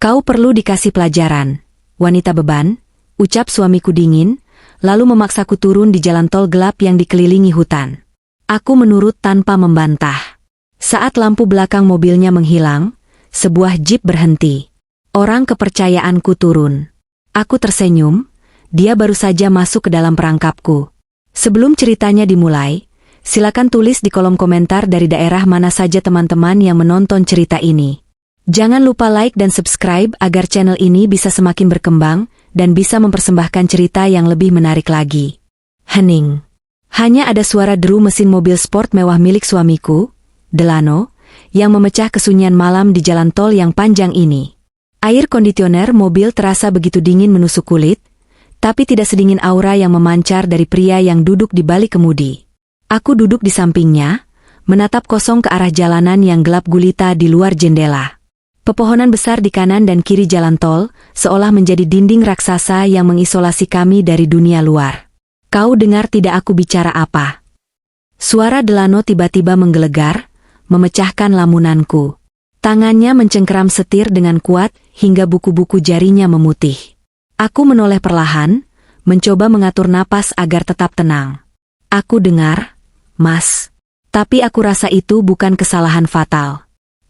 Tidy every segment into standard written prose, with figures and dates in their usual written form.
Kau perlu dikasih pelajaran, wanita beban, ucap suamiku dingin, lalu memaksaku turun di jalan tol gelap yang dikelilingi hutan. Aku menurut tanpa membantah. Saat lampu belakang mobilnya menghilang, sebuah jeep berhenti. Orang kepercayaanku turun. Aku tersenyum, dia baru saja masuk ke dalam perangkapku. Sebelum ceritanya dimulai, silakan tulis di kolom komentar dari daerah mana saja teman-teman yang menonton cerita ini. Jangan lupa like dan subscribe agar channel ini bisa semakin berkembang dan bisa mempersembahkan cerita yang lebih menarik lagi. Hening. Hanya ada suara deru mesin mobil sport mewah milik suamiku, Delano, yang memecah kesunyian malam di jalan tol yang panjang ini. Air kondisioner mobil terasa begitu dingin menusuk kulit, tapi tidak sedingin aura yang memancar dari pria yang duduk di balik kemudi. Aku duduk di sampingnya, menatap kosong ke arah jalanan yang gelap gulita di luar jendela. Pepohonan besar di kanan dan kiri jalan tol, seolah menjadi dinding raksasa yang mengisolasi kami dari dunia luar. Kau dengar tidak aku bicara apa? Suara Delano tiba-tiba menggelegar, memecahkan lamunanku. Tangannya mencengkeram setir dengan kuat, hingga buku-buku jarinya memutih. Aku menoleh perlahan, mencoba mengatur napas agar tetap tenang. Aku dengar, Mas. Tapi aku rasa itu bukan kesalahan fatal.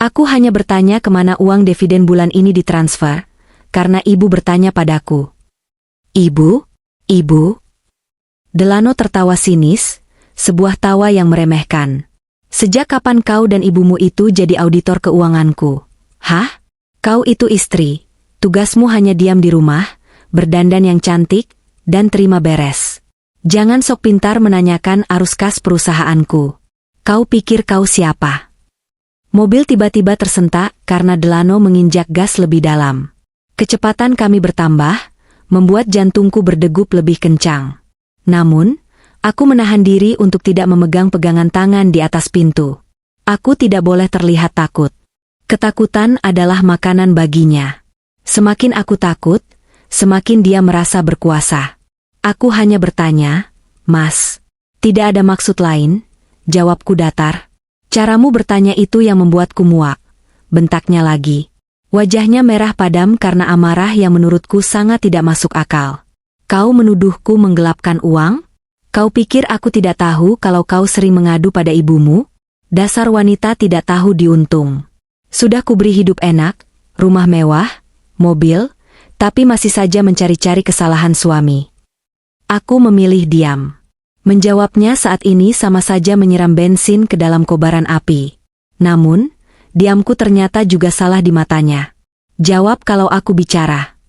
Aku hanya bertanya kemana uang dividen bulan ini ditransfer, karena ibu bertanya padaku. Ibu? Ibu? Delano tertawa sinis, sebuah tawa yang meremehkan. Sejak kapan kau dan ibumu itu jadi auditor keuanganku? Hah? Kau itu istri, tugasmu hanya diam di rumah, berdandan yang cantik, dan terima beres. Jangan sok pintar menanyakan arus kas perusahaanku. Kau pikir kau siapa? Mobil tiba-tiba tersentak karena Delano menginjak gas lebih dalam. Kecepatan kami bertambah, membuat jantungku berdegup lebih kencang. Namun, aku menahan diri untuk tidak memegang pegangan tangan di atas pintu. Aku tidak boleh terlihat takut. Ketakutan adalah makanan baginya. Semakin aku takut, semakin dia merasa berkuasa. Aku hanya bertanya, Mas, tidak ada maksud lain? Jawabku datar. Caramu bertanya itu yang membuatku muak. Bentaknya lagi. Wajahnya merah padam karena amarah yang menurutku sangat tidak masuk akal. Kau menuduhku menggelapkan uang? Kau pikir aku tidak tahu kalau kau sering mengadu pada ibumu? Dasar wanita tidak tahu diuntung. Sudah kuberi hidup enak, rumah mewah, mobil, tapi masih saja mencari-cari kesalahan suami. Aku memilih diam. Menjawabnya saat ini sama saja menyiram bensin ke dalam kobaran api. Namun, diamku ternyata juga salah di matanya. Jawab kalau aku bicara.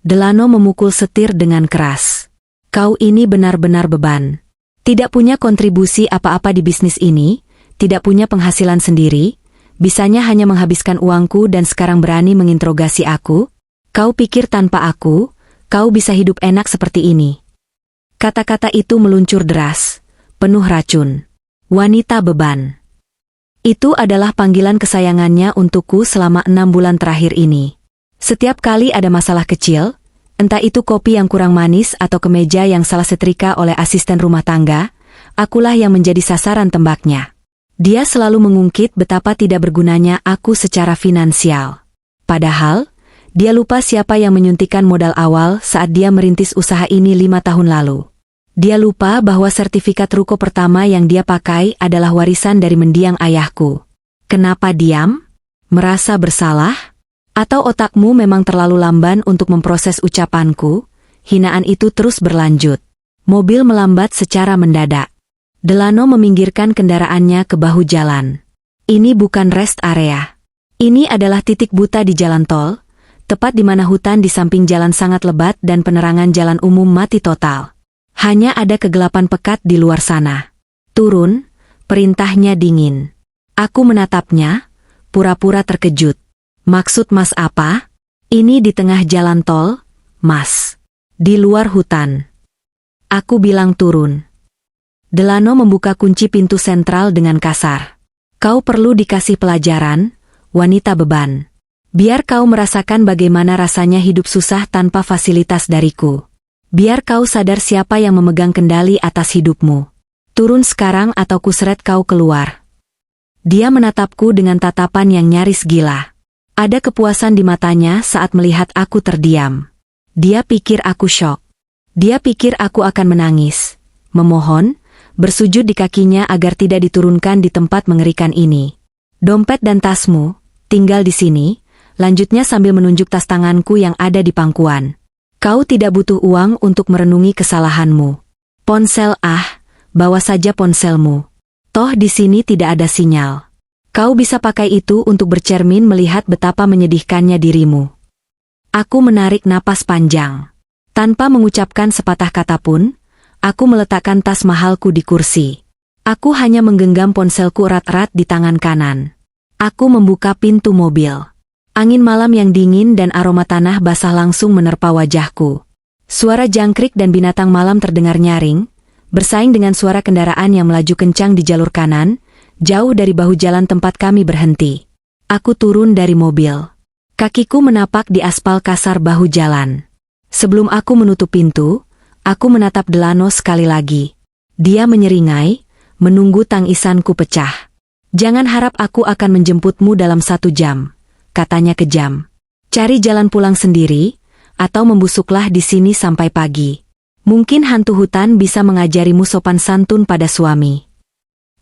Delano memukul setir dengan keras. Kau ini benar-benar beban. Tidak punya kontribusi apa-apa di bisnis ini, tidak punya penghasilan sendiri, bisanya hanya menghabiskan uangku dan sekarang berani menginterogasi aku? Kau pikir tanpa aku, kau bisa hidup enak seperti ini? Kata-kata itu meluncur deras, penuh racun. Wanita beban. Itu adalah panggilan kesayangannya untukku selama 6 bulan terakhir ini. Setiap kali ada masalah kecil, entah itu kopi yang kurang manis atau kemeja yang salah setrika oleh asisten rumah tangga, akulah yang menjadi sasaran tembaknya. Dia selalu mengungkit betapa tidak bergunanya aku secara finansial. Padahal, dia lupa siapa yang menyuntikkan modal awal saat dia merintis usaha ini 5 tahun lalu. Dia lupa bahwa sertifikat ruko pertama yang dia pakai adalah warisan dari mendiang ayahku. Kenapa diam? Merasa bersalah? Atau otakmu memang terlalu lamban untuk memproses ucapanku? Hinaan itu terus berlanjut. Mobil melambat secara mendadak. Delano meminggirkan kendaraannya ke bahu jalan. Ini bukan rest area. Ini adalah titik buta di jalan tol, tepat di mana hutan di samping jalan sangat lebat dan penerangan jalan umum mati total. Hanya ada kegelapan pekat di luar sana. Turun, perintahnya dingin. Aku menatapnya, pura-pura terkejut. Maksud Mas apa? Ini di tengah jalan tol, Mas. Di luar hutan. Aku bilang turun. Delano membuka kunci pintu sentral dengan kasar. Kau perlu dikasih pelajaran, wanita beban. Biar kau merasakan bagaimana rasanya hidup susah tanpa fasilitas dariku. Biar kau sadar siapa yang memegang kendali atas hidupmu. Turun sekarang atau kuseret kau keluar. Dia menatapku dengan tatapan yang nyaris gila. Ada kepuasan di matanya saat melihat aku terdiam. Dia pikir aku syok. Dia pikir aku akan menangis, memohon, bersujud di kakinya agar tidak diturunkan di tempat mengerikan ini. Dompet dan tasmu, tinggal di sini, lanjutnya sambil menunjuk tas tanganku yang ada di pangkuan. Kau tidak butuh uang untuk merenungi kesalahanmu. Ponsel bawa saja ponselmu. Toh di sini tidak ada sinyal. Kau bisa pakai itu untuk bercermin melihat betapa menyedihkannya dirimu. Aku menarik napas panjang. Tanpa mengucapkan sepatah kata pun, aku meletakkan tas mahalku di kursi. Aku hanya menggenggam ponselku erat-erat di tangan kanan. Aku membuka pintu mobil. Angin malam yang dingin dan aroma tanah basah langsung menerpa wajahku. Suara jangkrik dan binatang malam terdengar nyaring, bersaing dengan suara kendaraan yang melaju kencang di jalur kanan, jauh dari bahu jalan tempat kami berhenti. Aku turun dari mobil. Kakiku menapak di aspal kasar bahu jalan. Sebelum aku menutup pintu, aku menatap Delano sekali lagi. Dia menyeringai, menunggu tangisanku pecah. Jangan harap aku akan menjemputmu dalam 1 jam, katanya kejam. Cari jalan pulang sendiri, atau membusuklah di sini sampai pagi. Mungkin hantu hutan bisa mengajarimu sopan santun pada suami.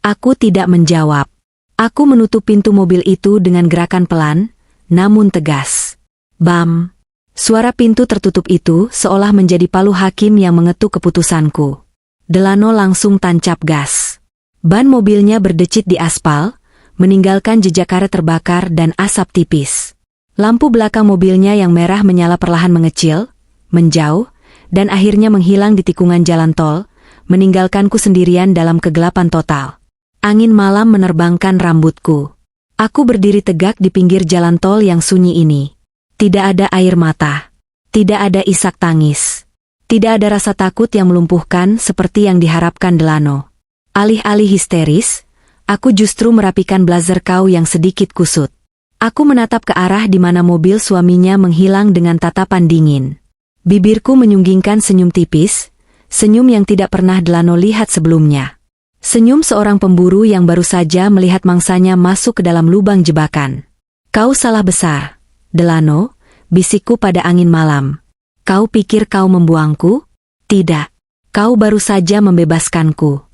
Aku tidak menjawab. Aku menutup pintu mobil itu dengan gerakan pelan, namun tegas. Bam! Suara pintu tertutup itu seolah menjadi palu hakim yang mengetuk keputusanku. Delano langsung tancap gas. Ban mobilnya berdecit di aspal, meninggalkan jejak karet terbakar dan asap tipis. Lampu belakang mobilnya yang merah menyala perlahan mengecil, menjauh, dan akhirnya menghilang di tikungan jalan tol, meninggalkanku sendirian dalam kegelapan total. Angin malam menerbangkan rambutku. Aku berdiri tegak di pinggir jalan tol yang sunyi ini. Tidak ada air mata. Tidak ada isak tangis. Tidak ada rasa takut yang melumpuhkan seperti yang diharapkan Delano. Alih-alih histeris, aku justru merapikan blazer kau yang sedikit kusut. Aku menatap ke arah di mana mobil suaminya menghilang dengan tatapan dingin. Bibirku menyunggingkan senyum tipis, senyum yang tidak pernah Delano lihat sebelumnya. Senyum seorang pemburu yang baru saja melihat mangsanya masuk ke dalam lubang jebakan. Kau salah besar, Delano, bisikku pada angin malam. Kau pikir kau membuangku? Tidak. Kau baru saja membebaskanku.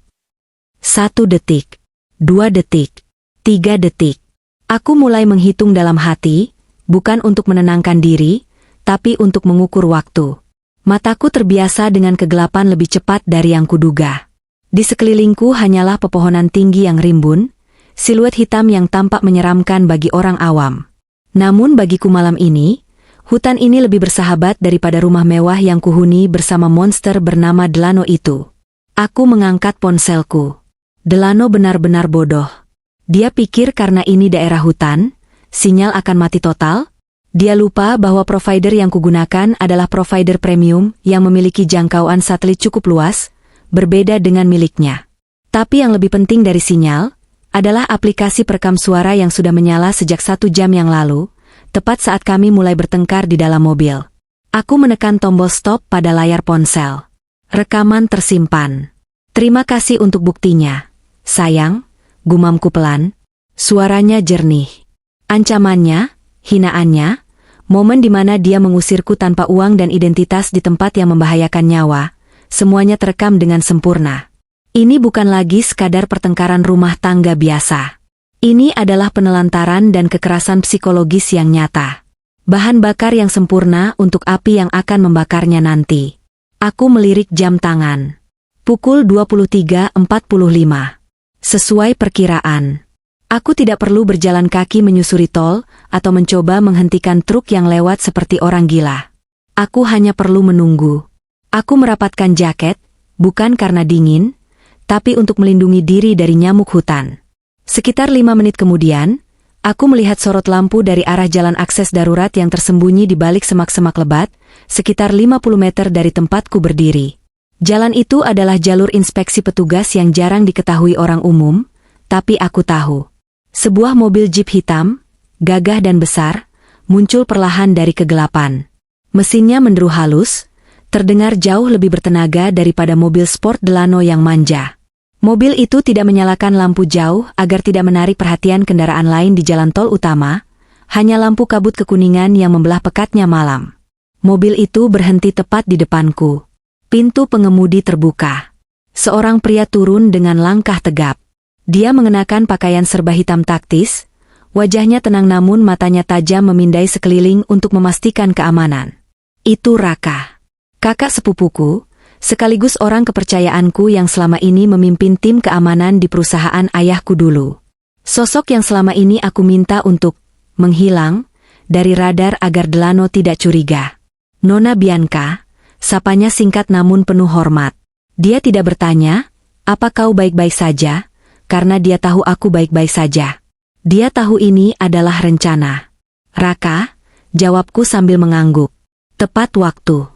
1 detik, 2 detik, 3 detik. Aku mulai menghitung dalam hati, bukan untuk menenangkan diri, tapi untuk mengukur waktu. Mataku terbiasa dengan kegelapan lebih cepat dari yang kuduga. Di sekelilingku hanyalah pepohonan tinggi yang rimbun, siluet hitam yang tampak menyeramkan bagi orang awam. Namun bagiku malam ini, hutan ini lebih bersahabat daripada rumah mewah yang kuhuni bersama monster bernama Delano itu. Aku mengangkat ponselku. Delano benar-benar bodoh. Dia pikir karena ini daerah hutan, sinyal akan mati total. Dia lupa bahwa provider yang kugunakan adalah provider premium yang memiliki jangkauan satelit cukup luas, berbeda dengan miliknya. Tapi yang lebih penting dari sinyal, adalah aplikasi perekam suara yang sudah menyala sejak 1 jam yang lalu, tepat saat kami mulai bertengkar di dalam mobil. Aku menekan tombol stop pada layar ponsel. Rekaman tersimpan. Terima kasih untuk buktinya. Sayang, gumamku pelan. Suaranya jernih. Ancamannya, hinaannya, momen di mana dia mengusirku tanpa uang dan identitas di tempat yang membahayakan nyawa, semuanya terekam dengan sempurna. Ini bukan lagi sekadar pertengkaran rumah tangga biasa. Ini adalah penelantaran dan kekerasan psikologis yang nyata. Bahan bakar yang sempurna untuk api yang akan membakarnya nanti. Aku melirik jam tangan. Pukul 23.45. Sesuai perkiraan. Aku tidak perlu berjalan kaki menyusuri tol atau mencoba menghentikan truk yang lewat seperti orang gila. Aku hanya perlu menunggu. Aku merapatkan jaket, bukan karena dingin, tapi untuk melindungi diri dari nyamuk hutan. Sekitar 5 menit kemudian, aku melihat sorot lampu dari arah jalan akses darurat yang tersembunyi di balik semak-semak lebat, sekitar 50 meter dari tempatku berdiri. Jalan itu adalah jalur inspeksi petugas yang jarang diketahui orang umum, tapi aku tahu. Sebuah mobil jeep hitam, gagah dan besar, muncul perlahan dari kegelapan. Mesinnya menderu halus, terdengar jauh lebih bertenaga daripada mobil sport Delano yang manja. Mobil itu tidak menyalakan lampu jauh agar tidak menarik perhatian kendaraan lain di jalan tol utama, hanya lampu kabut kekuningan yang membelah pekatnya malam. Mobil itu berhenti tepat di depanku. Pintu pengemudi terbuka. Seorang pria turun dengan langkah tegap. Dia mengenakan pakaian serba hitam taktis, wajahnya tenang namun matanya tajam memindai sekeliling untuk memastikan keamanan. Itu Raka. Kakak sepupuku, sekaligus orang kepercayaanku yang selama ini memimpin tim keamanan di perusahaan ayahku dulu. Sosok yang selama ini aku minta untuk menghilang dari radar agar Delano tidak curiga. Nona Bianca, sapanya singkat namun penuh hormat. Dia tidak bertanya, "Apa kau baik-baik saja?" karena dia tahu aku baik-baik saja. Dia tahu ini adalah rencana. "Raka," jawabku sambil mengangguk. "Tepat waktu."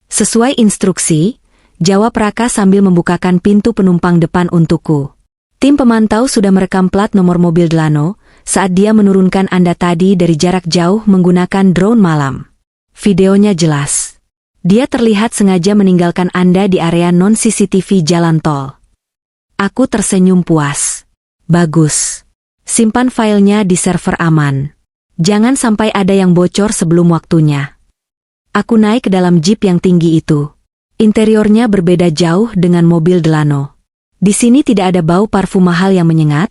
"Sesuai instruksi," jawab Raka sambil membukakan pintu penumpang depan untukku. Tim pemantau sudah merekam plat nomor mobil Delano saat dia menurunkan Anda tadi dari jarak jauh menggunakan drone malam. Videonya jelas. Dia terlihat sengaja meninggalkan Anda di area non-CCTV jalan tol. Aku tersenyum puas. Bagus. Simpan filenya di server aman. Jangan sampai ada yang bocor sebelum waktunya. Aku naik ke dalam jeep yang tinggi itu. Interiornya berbeda jauh dengan mobil Delano. Di sini tidak ada bau parfum mahal yang menyengat,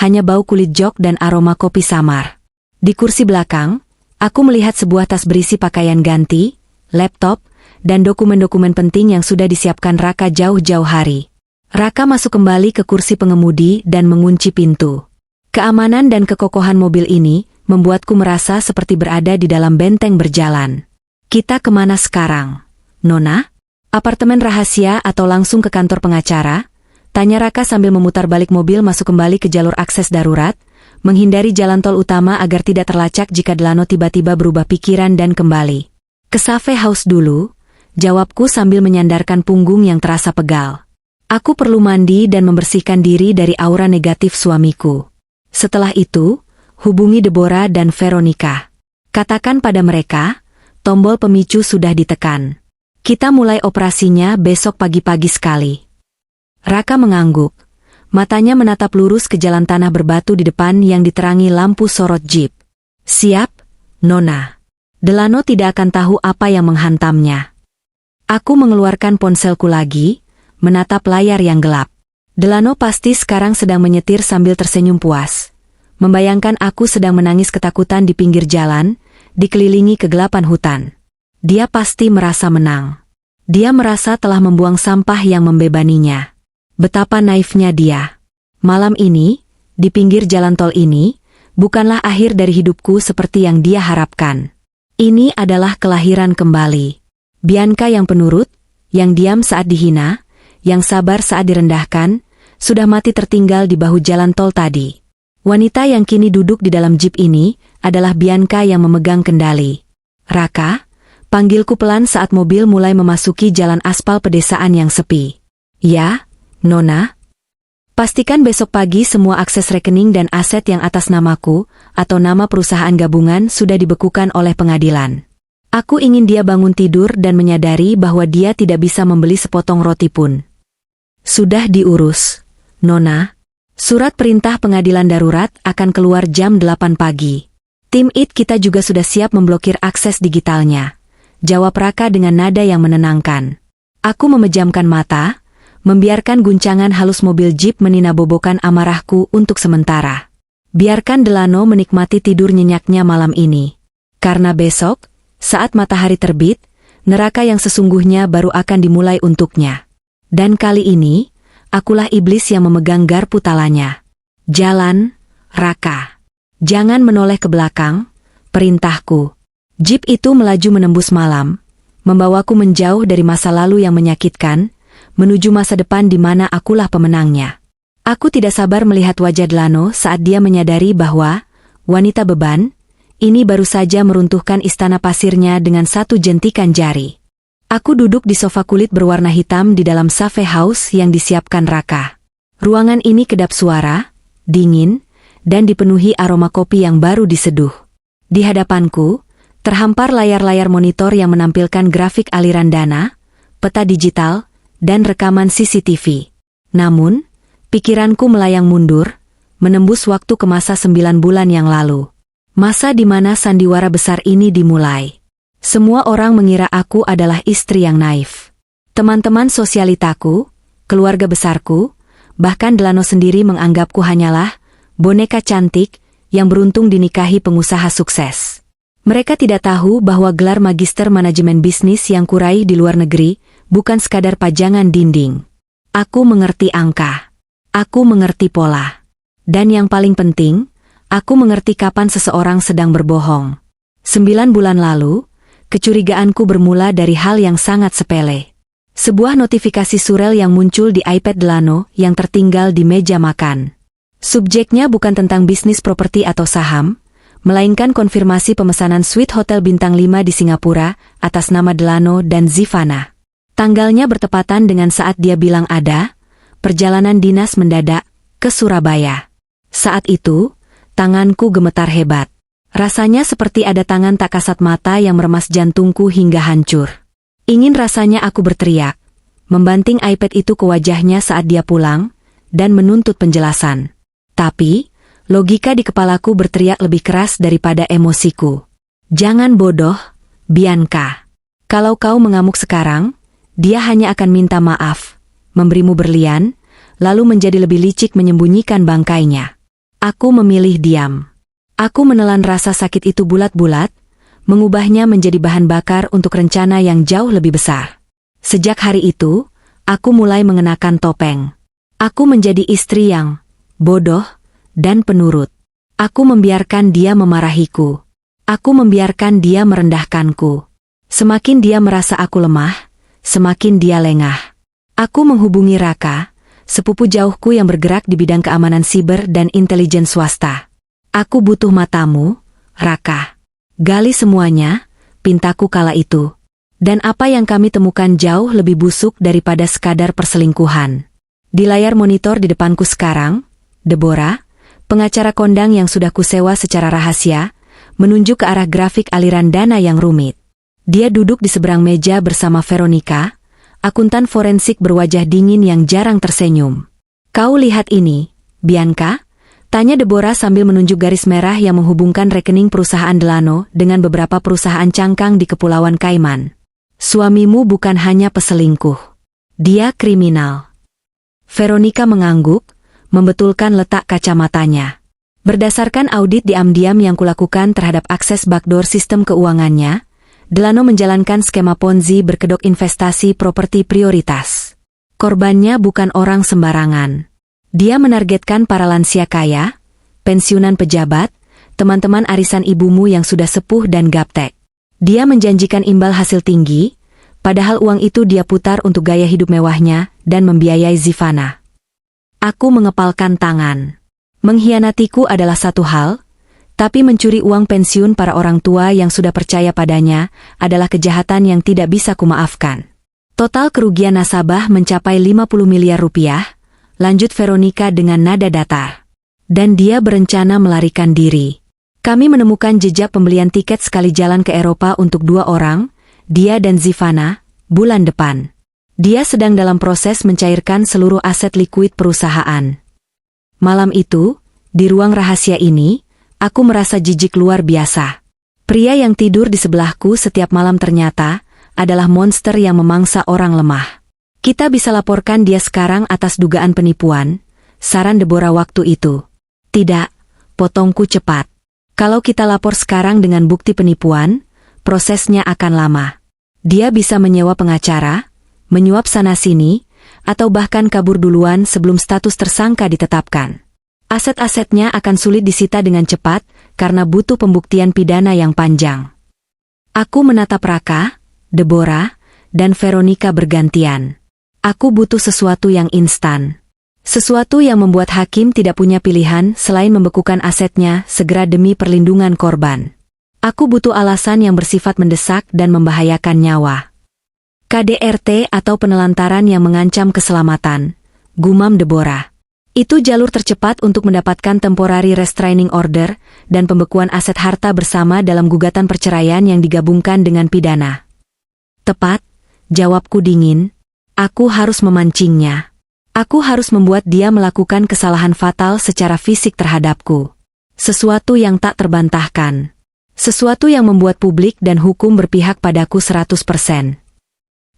hanya bau kulit jok dan aroma kopi samar. Di kursi belakang, aku melihat sebuah tas berisi pakaian ganti, laptop, dan dokumen-dokumen penting yang sudah disiapkan Raka jauh-jauh hari. Raka masuk kembali ke kursi pengemudi dan mengunci pintu. Keamanan dan kekokohan mobil ini membuatku merasa seperti berada di dalam benteng berjalan. "Kita kemana sekarang, Nona? Apartemen rahasia atau langsung ke kantor pengacara?" tanya Raka sambil memutar balik mobil masuk kembali ke jalur akses darurat, menghindari jalan tol utama agar tidak terlacak jika Delano tiba-tiba berubah pikiran dan kembali. "Ke Cafe House dulu," jawabku sambil menyandarkan punggung yang terasa pegal. "Aku perlu mandi dan membersihkan diri dari aura negatif suamiku. Setelah itu, hubungi Deborah dan Veronica. Katakan pada mereka, tombol pemicu sudah ditekan. Kita mulai operasinya besok pagi-pagi sekali." Raka mengangguk. Matanya menatap lurus ke jalan tanah berbatu di depan yang diterangi lampu sorot jeep. "Siap, Nona. Delano tidak akan tahu apa yang menghantamnya." Aku mengeluarkan ponselku lagi, menatap layar yang gelap. Delano pasti sekarang sedang menyetir sambil tersenyum puas. Membayangkan aku sedang menangis ketakutan di pinggir jalan, dikelilingi kegelapan hutan. Dia pasti merasa menang. Dia merasa telah membuang sampah yang membebaninya. Betapa naifnya dia. Malam ini, di pinggir jalan tol ini, bukanlah akhir dari hidupku seperti yang dia harapkan. Ini adalah kelahiran kembali. Bianca yang penurut, yang diam saat dihina, yang sabar saat direndahkan, sudah mati tertinggal di bahu jalan tol tadi. Wanita yang kini duduk di dalam jeep ini adalah Bianca yang memegang kendali. "Raka," panggilku pelan saat mobil mulai memasuki jalan aspal pedesaan yang sepi. "Ya, Nona. Pastikan besok pagi semua akses rekening dan aset yang atas namaku atau nama perusahaan gabungan sudah dibekukan oleh pengadilan. Aku ingin dia bangun tidur dan menyadari bahwa dia tidak bisa membeli sepotong roti pun." "Sudah diurus, Nona. Surat perintah pengadilan darurat akan keluar jam 8 pagi. Tim IT kita juga sudah siap memblokir akses digitalnya," jawab Raka dengan nada yang menenangkan. Aku memejamkan mata, membiarkan guncangan halus mobil jeep meninabobokan amarahku untuk sementara. Biarkan Delano menikmati tidur nyenyaknya malam ini. Karena besok, saat matahari terbit, neraka yang sesungguhnya baru akan dimulai untuknya. Dan kali ini, akulah iblis yang memegang garpu talanya. "Jalan, Raka. Jangan menoleh ke belakang," perintahku. Jeep itu melaju menembus malam, membawaku menjauh dari masa lalu yang menyakitkan, menuju masa depan di mana akulah pemenangnya. Aku tidak sabar melihat wajah Delano saat dia menyadari bahwa wanita beban ini baru saja meruntuhkan istana pasirnya dengan satu jentikan jari. Aku duduk di sofa kulit berwarna hitam di dalam Cafe House yang disiapkan Raka. Ruangan ini kedap suara, dingin, dan dipenuhi aroma kopi yang baru diseduh. Di hadapanku, terhampar layar-layar monitor yang menampilkan grafik aliran dana, peta digital, dan rekaman CCTV. Namun, pikiranku melayang mundur, menembus waktu ke masa 9 bulan yang lalu. Masa di mana sandiwara besar ini dimulai. Semua orang mengira aku adalah istri yang naif. Teman-teman sosialitaku, keluarga besarku, bahkan Delano sendiri menganggapku hanyalah boneka cantik yang beruntung dinikahi pengusaha sukses. Mereka tidak tahu bahwa gelar magister manajemen bisnis yang kuraih di luar negeri bukan sekadar pajangan dinding. Aku mengerti angka. Aku mengerti pola. Dan yang paling penting, aku mengerti kapan seseorang sedang berbohong. 9 bulan lalu, kecurigaanku bermula dari hal yang sangat sepele. Sebuah notifikasi surel yang muncul di iPad Delano yang tertinggal di meja makan. Subjeknya bukan tentang bisnis properti atau saham, melainkan konfirmasi pemesanan suite hotel bintang 5 di Singapura atas nama Delano dan Zivana. Tanggalnya bertepatan dengan saat dia bilang ada perjalanan dinas mendadak ke Surabaya. Saat itu, tanganku gemetar hebat. Rasanya seperti ada tangan tak kasat mata yang meremas jantungku hingga hancur. Ingin rasanya aku berteriak, membanting iPad itu ke wajahnya saat dia pulang, dan menuntut penjelasan. Tapi, logika di kepalaku berteriak lebih keras daripada emosiku. Jangan bodoh, Bianca. Kalau kau mengamuk sekarang, dia hanya akan minta maaf, memberimu berlian, lalu menjadi lebih licik menyembunyikan bangkainya. Aku memilih diam. Aku menelan rasa sakit itu bulat-bulat, mengubahnya menjadi bahan bakar untuk rencana yang jauh lebih besar. Sejak hari itu, aku mulai mengenakan topeng. Aku menjadi istri yang bodoh dan penurut. Aku membiarkan dia memarahiku. Aku membiarkan dia merendahkanku. Semakin dia merasa aku lemah, semakin dia lengah. Aku menghubungi Raka, sepupu jauhku yang bergerak di bidang keamanan siber dan intelijen swasta. Aku butuh matamu, Raka. Gali semuanya, pintaku kala itu. Dan apa yang kami temukan jauh lebih busuk daripada sekadar perselingkuhan. Di layar monitor di depanku sekarang, Deborah, pengacara kondang yang sudah kusewa secara rahasia, menunjuk ke arah grafik aliran dana yang rumit. Dia duduk di seberang meja bersama Veronica, akuntan forensik berwajah dingin yang jarang tersenyum. Kau lihat ini, Bianca? Tanya Deborah sambil menunjuk garis merah yang menghubungkan rekening perusahaan Delano dengan beberapa perusahaan cangkang di Kepulauan Kaiman. Suamimu bukan hanya peselingkuh. Dia kriminal. Veronica mengangguk, membetulkan letak kacamatanya. Berdasarkan audit diam-diam yang kulakukan terhadap akses backdoor sistem keuangannya, Delano menjalankan skema Ponzi berkedok investasi properti prioritas. Korbannya bukan orang sembarangan. Dia menargetkan para lansia kaya, pensiunan pejabat, teman-teman arisan ibumu yang sudah sepuh dan gaptek. Dia menjanjikan imbal hasil tinggi, padahal uang itu dia putar untuk gaya hidup mewahnya dan membiayai Zivana. Aku mengepalkan tangan. Mengkhianatiku adalah satu hal, tapi mencuri uang pensiun para orang tua yang sudah percaya padanya adalah kejahatan yang tidak bisa kumaafkan. Total kerugian nasabah mencapai 50 miliar rupiah, lanjut Veronica dengan nada datar. Dan dia berencana melarikan diri. Kami menemukan jejak pembelian tiket sekali jalan ke Eropa untuk 2 orang, dia dan Zivana, bulan depan. Dia sedang dalam proses mencairkan seluruh aset likuid perusahaan. Malam itu, di ruang rahasia ini, aku merasa jijik luar biasa. Pria yang tidur di sebelahku setiap malam ternyata adalah monster yang memangsa orang lemah. Kita bisa laporkan dia sekarang atas dugaan penipuan, saran Deborah waktu itu. Tidak, potongku cepat. Kalau kita lapor sekarang dengan bukti penipuan, prosesnya akan lama. Dia bisa menyewa pengacara, menyuap sana-sini, atau bahkan kabur duluan sebelum status tersangka ditetapkan. Aset-asetnya akan sulit disita dengan cepat karena butuh pembuktian pidana yang panjang. Aku menatap Raka, Deborah, dan Veronica bergantian. Aku butuh sesuatu yang instan. Sesuatu yang membuat hakim tidak punya pilihan selain membekukan asetnya segera demi perlindungan korban. Aku butuh alasan yang bersifat mendesak dan membahayakan nyawa. KDRT atau penelantaran yang mengancam keselamatan, gumam Deborah. Itu jalur tercepat untuk mendapatkan temporary restraining order dan pembekuan aset harta bersama dalam gugatan perceraian yang digabungkan dengan pidana. Tepat, jawabku dingin. Aku harus memancingnya. Aku harus membuat dia melakukan kesalahan fatal secara fisik terhadapku. Sesuatu yang tak terbantahkan. Sesuatu yang membuat publik dan hukum berpihak padaku 100%.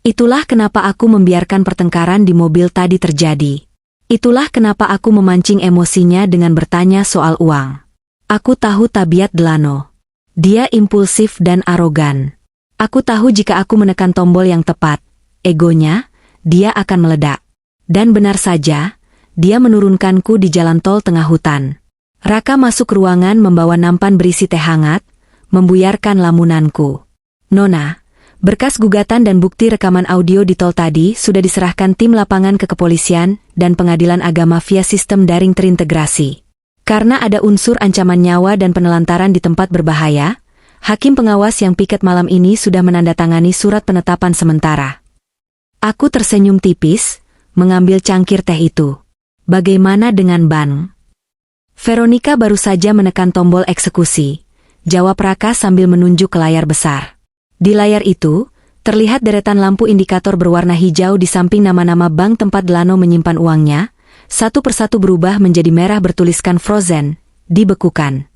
Itulah kenapa aku membiarkan pertengkaran di mobil tadi terjadi. Itulah kenapa aku memancing emosinya dengan bertanya soal uang. Aku tahu tabiat Delano. Dia impulsif dan arogan. Aku tahu jika aku menekan tombol yang tepat, egonya, dia akan meledak. Dan benar saja, dia menurunkanku di jalan tol tengah hutan. Raka masuk ruangan membawa nampan berisi teh hangat, membuyarkan lamunanku. Nona, berkas gugatan dan bukti rekaman audio di tol tadi sudah diserahkan tim lapangan ke kepolisian dan pengadilan agama via sistem daring terintegrasi. Karena ada unsur ancaman nyawa dan penelantaran di tempat berbahaya, hakim pengawas yang piket malam ini sudah menandatangani surat penetapan sementara. Aku tersenyum tipis, mengambil cangkir teh itu. Bagaimana dengan Ban? Veronica baru saja menekan tombol eksekusi, jawab Raka sambil menunjuk ke layar besar. Di layar itu, terlihat deretan lampu indikator berwarna hijau di samping nama-nama bank tempat Delano menyimpan uangnya, satu persatu berubah menjadi merah bertuliskan frozen, dibekukan.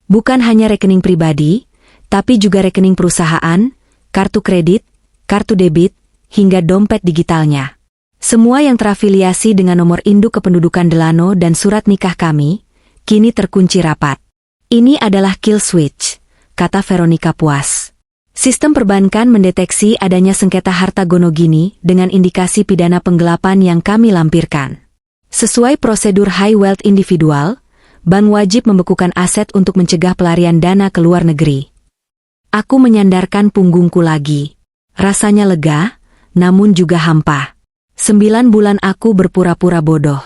Bukan hanya rekening pribadi, tapi juga rekening perusahaan, kartu kredit, kartu debit, hingga dompet digitalnya. Semua yang terafiliasi dengan nomor induk kependudukan Delano dan surat nikah kami, kini terkunci rapat. Ini adalah kill switch, kata Veronica puas. Sistem perbankan mendeteksi adanya sengketa harta gonogini dengan indikasi pidana penggelapan yang kami lampirkan. Sesuai prosedur high wealth individual, bank wajib membekukan aset untuk mencegah pelarian dana ke luar negeri. Aku menyandarkan punggungku lagi. Rasanya lega, namun juga hampa. 9 bulan aku berpura-pura bodoh.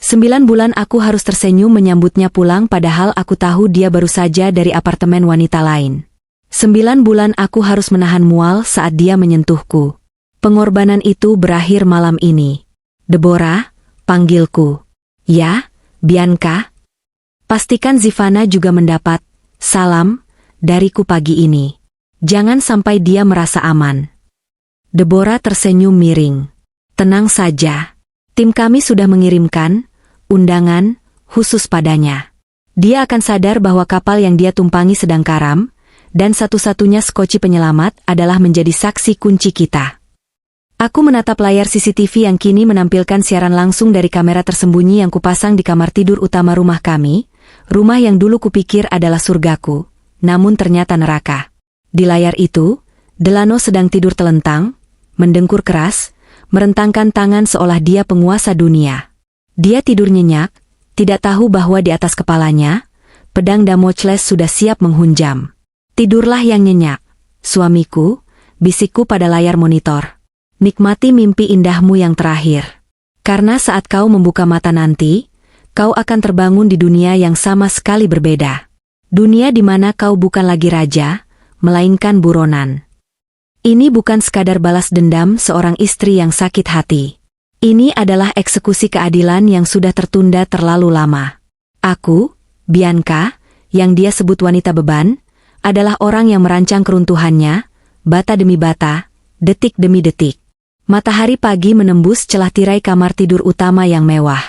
9 bulan aku harus tersenyum menyambutnya pulang padahal aku tahu dia baru saja dari apartemen wanita lain. 9 bulan aku harus menahan mual saat dia menyentuhku. Pengorbanan itu berakhir malam ini. Deborah, panggilku. Ya, Bianca. Pastikan Zivana juga mendapat salam dariku pagi ini. Jangan sampai dia merasa aman. Deborah tersenyum miring. Tenang saja. Tim kami sudah mengirimkan undangan khusus padanya. Dia akan sadar bahwa kapal yang dia tumpangi sedang karam, dan satu-satunya skoci penyelamat adalah menjadi saksi kunci kita. Aku menatap layar CCTV yang kini menampilkan siaran langsung dari kamera tersembunyi yang kupasang di kamar tidur utama rumah kami, rumah yang dulu kupikir adalah surgaku, namun ternyata neraka. Di layar itu, Delano sedang tidur telentang, mendengkur keras, merentangkan tangan seolah dia penguasa dunia. Dia tidur nyenyak, tidak tahu bahwa di atas kepalanya, pedang Damocles sudah siap menghunjam. Tidurlah yang nyenyak, suamiku, bisikku pada layar monitor. Nikmati mimpi indahmu yang terakhir. Karena saat kau membuka mata nanti, kau akan terbangun di dunia yang sama sekali berbeda. Dunia di mana kau bukan lagi raja, melainkan buronan. Ini bukan sekadar balas dendam seorang istri yang sakit hati. Ini adalah eksekusi keadilan yang sudah tertunda terlalu lama. Aku, Bianca, yang dia sebut wanita beban, adalah orang yang merancang keruntuhannya, bata demi bata, detik demi detik. Matahari pagi menembus celah tirai kamar tidur utama yang mewah.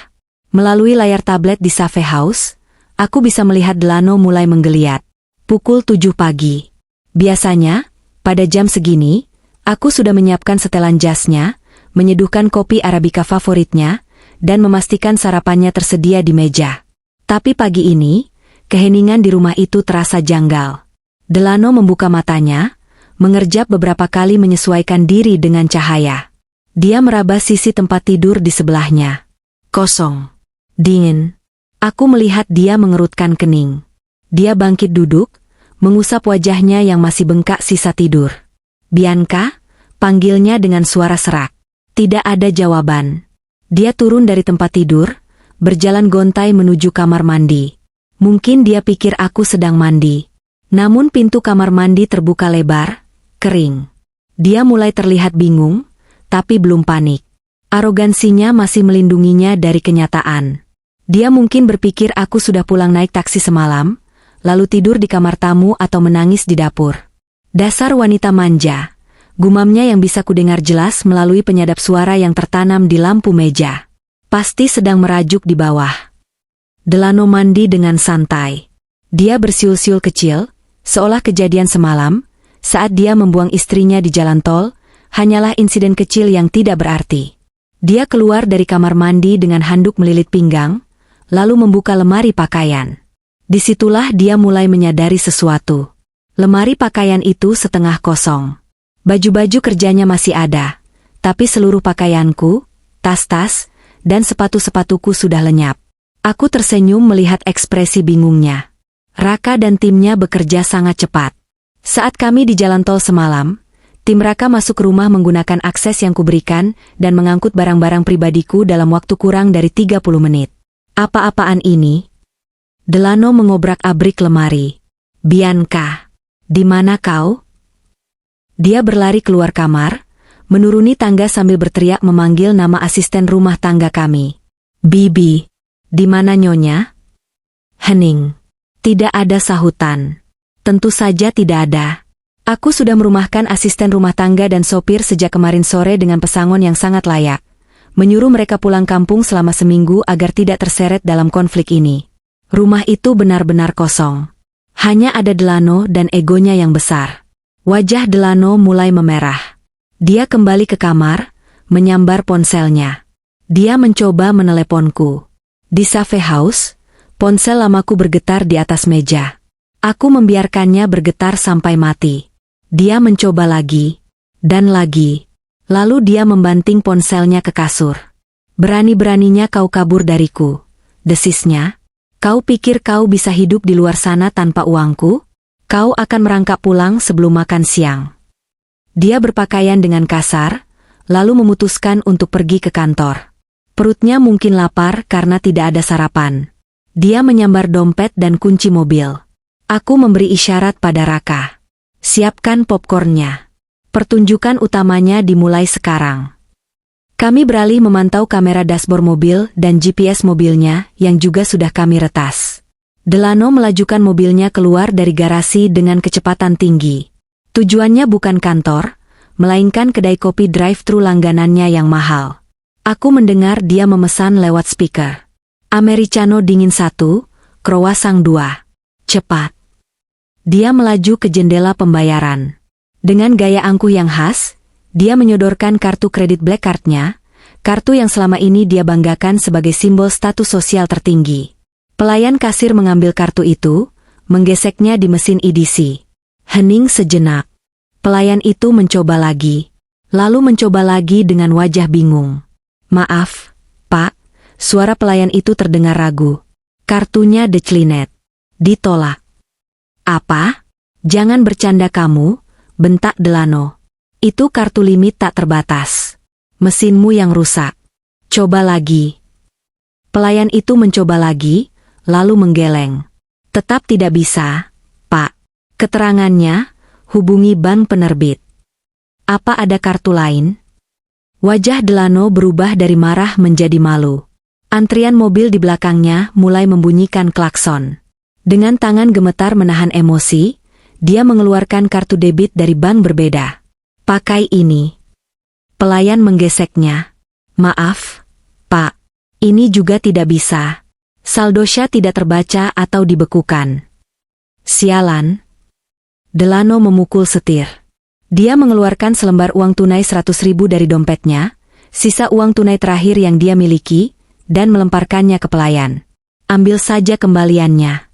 Melalui layar tablet di Save House, aku bisa melihat Delano mulai menggeliat. Pukul 7 pagi. Biasanya, pada jam segini, aku sudah menyiapkan setelan jasnya, menyeduhkan kopi Arabica favoritnya, dan memastikan sarapannya tersedia di meja. Tapi pagi ini, keheningan di rumah itu terasa janggal. Delano membuka matanya, mengerjap beberapa kali menyesuaikan diri dengan cahaya. Dia meraba sisi tempat tidur di sebelahnya. Kosong. Dingin. Aku melihat dia mengerutkan kening. Dia bangkit duduk, mengusap wajahnya yang masih bengkak sisa tidur. Bianca, panggilnya dengan suara serak. Tidak ada jawaban. Dia turun dari tempat tidur, berjalan gontai menuju kamar mandi. Mungkin dia pikir aku sedang mandi. Namun pintu kamar mandi terbuka lebar, kering. Dia mulai terlihat bingung, tapi belum panik. Arogansinya masih melindunginya dari kenyataan. Dia mungkin berpikir aku sudah pulang naik taksi semalam, lalu tidur di kamar tamu atau menangis di dapur. Dasar wanita manja, gumamnya yang bisa kudengar jelas melalui penyadap suara yang tertanam di lampu meja. Pasti sedang merajuk di bawah. Delano mandi dengan santai. Dia bersiul-siul kecil, seolah kejadian semalam, saat dia membuang istrinya di jalan tol, hanyalah insiden kecil yang tidak berarti. Dia keluar dari kamar mandi dengan handuk melilit pinggang, lalu membuka lemari pakaian. Disitulah dia mulai menyadari sesuatu. Lemari pakaian itu setengah kosong. Baju-baju kerjanya masih ada, tapi seluruh pakaianku, tas-tas, dan sepatu-sepatuku sudah lenyap. Aku tersenyum melihat ekspresi bingungnya. Raka dan timnya bekerja sangat cepat. Saat kami di jalan tol semalam, tim Raka masuk rumah menggunakan akses yang kuberikan dan mengangkut barang-barang pribadiku dalam waktu kurang dari 30 menit. Apa-apaan ini? Delano mengobrak-abrik lemari. Bianca, di mana kau? Dia berlari keluar kamar, menuruni tangga sambil berteriak memanggil nama asisten rumah tangga kami. Bibi, di mana nyonya? Hening. Tidak ada sahutan. Tentu saja tidak ada. Aku sudah merumahkan asisten rumah tangga dan sopir sejak kemarin sore dengan pesangon yang sangat layak. Menyuruh mereka pulang kampung selama seminggu agar tidak terseret dalam konflik ini. Rumah itu benar-benar kosong. Hanya ada Delano dan egonya yang besar. Wajah Delano mulai memerah. Dia kembali ke kamar, menyambar ponselnya. Dia mencoba meneleponku. Di Cafe House, ponsel lamaku bergetar di atas meja. Aku membiarkannya bergetar sampai mati. Dia mencoba lagi, dan lagi. Lalu dia membanting ponselnya ke kasur. Berani-beraninya kau kabur dariku, desisnya. Kau pikir kau bisa hidup di luar sana tanpa uangku? Kau akan merangkak pulang sebelum makan siang. Dia berpakaian dengan kasar, lalu memutuskan untuk pergi ke kantor. Perutnya mungkin lapar karena tidak ada sarapan. Dia menyambar dompet dan kunci mobil. Aku memberi isyarat pada Raka. Siapkan popcornnya. Pertunjukan utamanya dimulai sekarang. Kami beralih memantau kamera dashboard mobil dan GPS mobilnya yang juga sudah kami retas. Delano melajukan mobilnya keluar dari garasi dengan kecepatan tinggi. Tujuannya bukan kantor, melainkan kedai kopi drive-thru langganannya yang mahal. Aku mendengar dia memesan lewat speaker. Americano dingin 1, croissant 2. Cepat. Dia melaju ke jendela pembayaran. Dengan gaya angkuh yang khas, dia menyodorkan kartu kredit Black Card-nya, kartu yang selama ini dia banggakan sebagai simbol status sosial tertinggi. Pelayan kasir mengambil kartu itu, menggeseknya di mesin EDC. Hening sejenak. Pelayan itu mencoba lagi, lalu mencoba lagi dengan wajah bingung. Maaf, Pak, suara pelayan itu terdengar ragu. Kartunya declinet. Ditolak. Apa? Jangan bercanda kamu, bentak Delano. Itu kartu limit tak terbatas. Mesinmu yang rusak. Coba lagi. Pelayan itu mencoba lagi, lalu menggeleng. Tetap tidak bisa, Pak. Keterangannya, hubungi bank penerbit. Apa ada kartu lain? Wajah Delano berubah dari marah menjadi malu. Antrian mobil di belakangnya mulai membunyikan klakson. Dengan tangan gemetar menahan emosi, dia mengeluarkan kartu debit dari bank berbeda. Pakai ini. Pelayan menggeseknya. Maaf, Pak. Ini juga tidak bisa. Saldosnya tidak terbaca atau dibekukan. Sialan. Delano memukul setir. Dia mengeluarkan selembar uang tunai 100.000 dari dompetnya, sisa uang tunai terakhir yang dia miliki, dan melemparkannya ke pelayan. Ambil saja kembaliannya.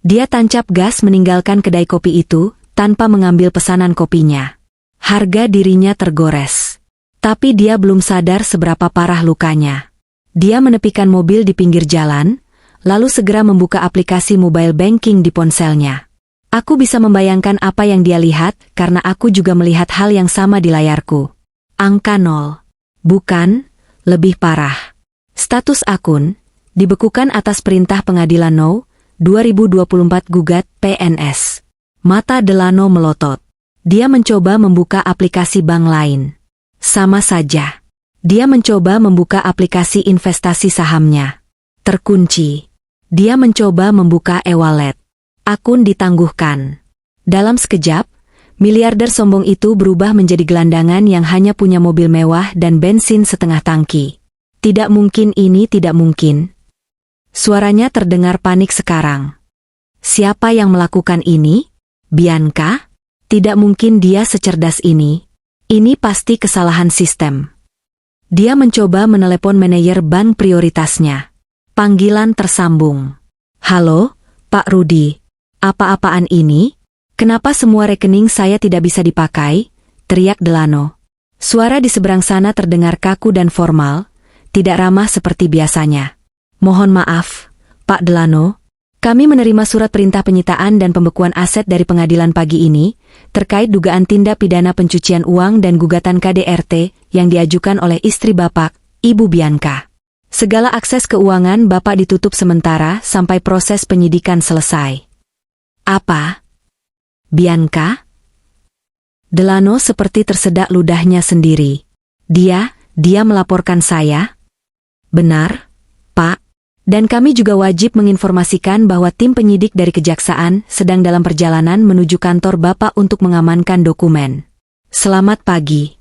Dia tancap gas meninggalkan kedai kopi itu, tanpa mengambil pesanan kopinya. Harga dirinya tergores. Tapi dia belum sadar seberapa parah lukanya. Dia menepikan mobil di pinggir jalan, lalu segera membuka aplikasi mobile banking di ponselnya. Aku bisa membayangkan apa yang dia lihat karena aku juga melihat hal yang sama di layarku. Angka 0. Bukan, lebih parah. Status akun, dibekukan atas perintah pengadilan No. 2024 gugat PNS. Mata Delano melotot. Dia mencoba membuka aplikasi bank lain. Sama saja. Dia mencoba membuka aplikasi investasi sahamnya. Terkunci. Dia mencoba membuka e-wallet. Akun ditangguhkan. Dalam sekejap, miliarder sombong itu berubah menjadi gelandangan yang hanya punya mobil mewah dan bensin setengah tangki. Tidak mungkin ini tidak mungkin. Suaranya terdengar panik sekarang. Siapa yang melakukan ini? Bianca? Tidak mungkin dia secerdas ini. Ini pasti kesalahan sistem. Dia mencoba menelepon manajer bank prioritasnya. Panggilan tersambung. Halo, Pak Rudi. Apa-apaan ini? Kenapa semua rekening saya tidak bisa dipakai? Teriak Delano. Suara di seberang sana terdengar kaku dan formal, tidak ramah seperti biasanya. Mohon maaf, Pak Delano. Kami menerima surat perintah penyitaan dan pembekuan aset dari pengadilan pagi ini, terkait dugaan tindak pidana pencucian uang dan gugatan KDRT yang diajukan oleh istri Bapak, Ibu Bianca. Segala akses keuangan Bapak ditutup sementara sampai proses penyidikan selesai. Apa? Bianca? Delano seperti tersedak ludahnya sendiri. Dia melaporkan saya? Benar, Pak. Dan kami juga wajib menginformasikan bahwa tim penyidik dari kejaksaan sedang dalam perjalanan menuju kantor Bapak untuk mengamankan dokumen. Selamat pagi.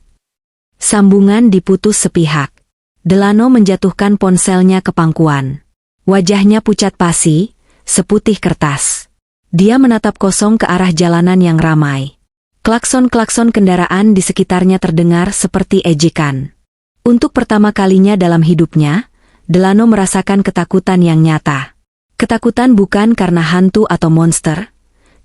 Sambungan diputus sepihak. Delano menjatuhkan ponselnya ke pangkuan. Wajahnya pucat pasi, seputih kertas. Dia menatap kosong ke arah jalanan yang ramai. Klakson-klakson kendaraan di sekitarnya terdengar seperti ejekan. Untuk pertama kalinya dalam hidupnya, Delano merasakan ketakutan yang nyata. Ketakutan bukan karena hantu atau monster,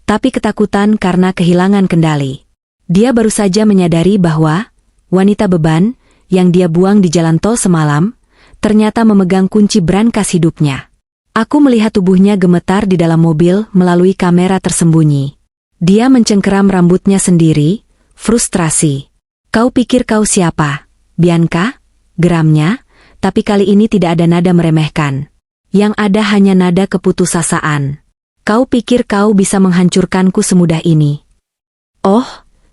tapi ketakutan karena kehilangan kendali. Dia baru saja menyadari bahwa wanita beban yang dia buang di jalan tol semalam ternyata memegang kunci brankas hidupnya. Aku melihat tubuhnya gemetar di dalam mobil melalui kamera tersembunyi. Dia mencengkeram rambutnya sendiri, frustrasi. Kau pikir kau siapa, Bianca? Geramnya. Tapi kali ini tidak ada nada meremehkan. Yang ada hanya nada keputusasaan. Kau pikir kau bisa menghancurkanku semudah ini? Oh,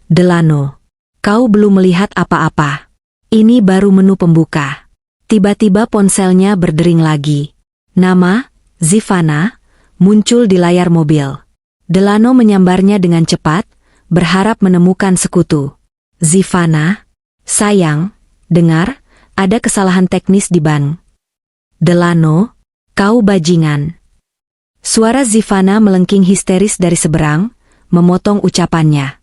Delano. Kau belum melihat apa-apa. Ini baru menu pembuka. Tiba-tiba ponselnya berdering lagi. Nama, Zivana, muncul di layar mobil. Delano menyambarnya dengan cepat, berharap menemukan sekutu. Zivana, sayang, dengar, ada kesalahan teknis di bank. Delano, kau bajingan. Suara Zivana melengking histeris dari seberang, memotong ucapannya.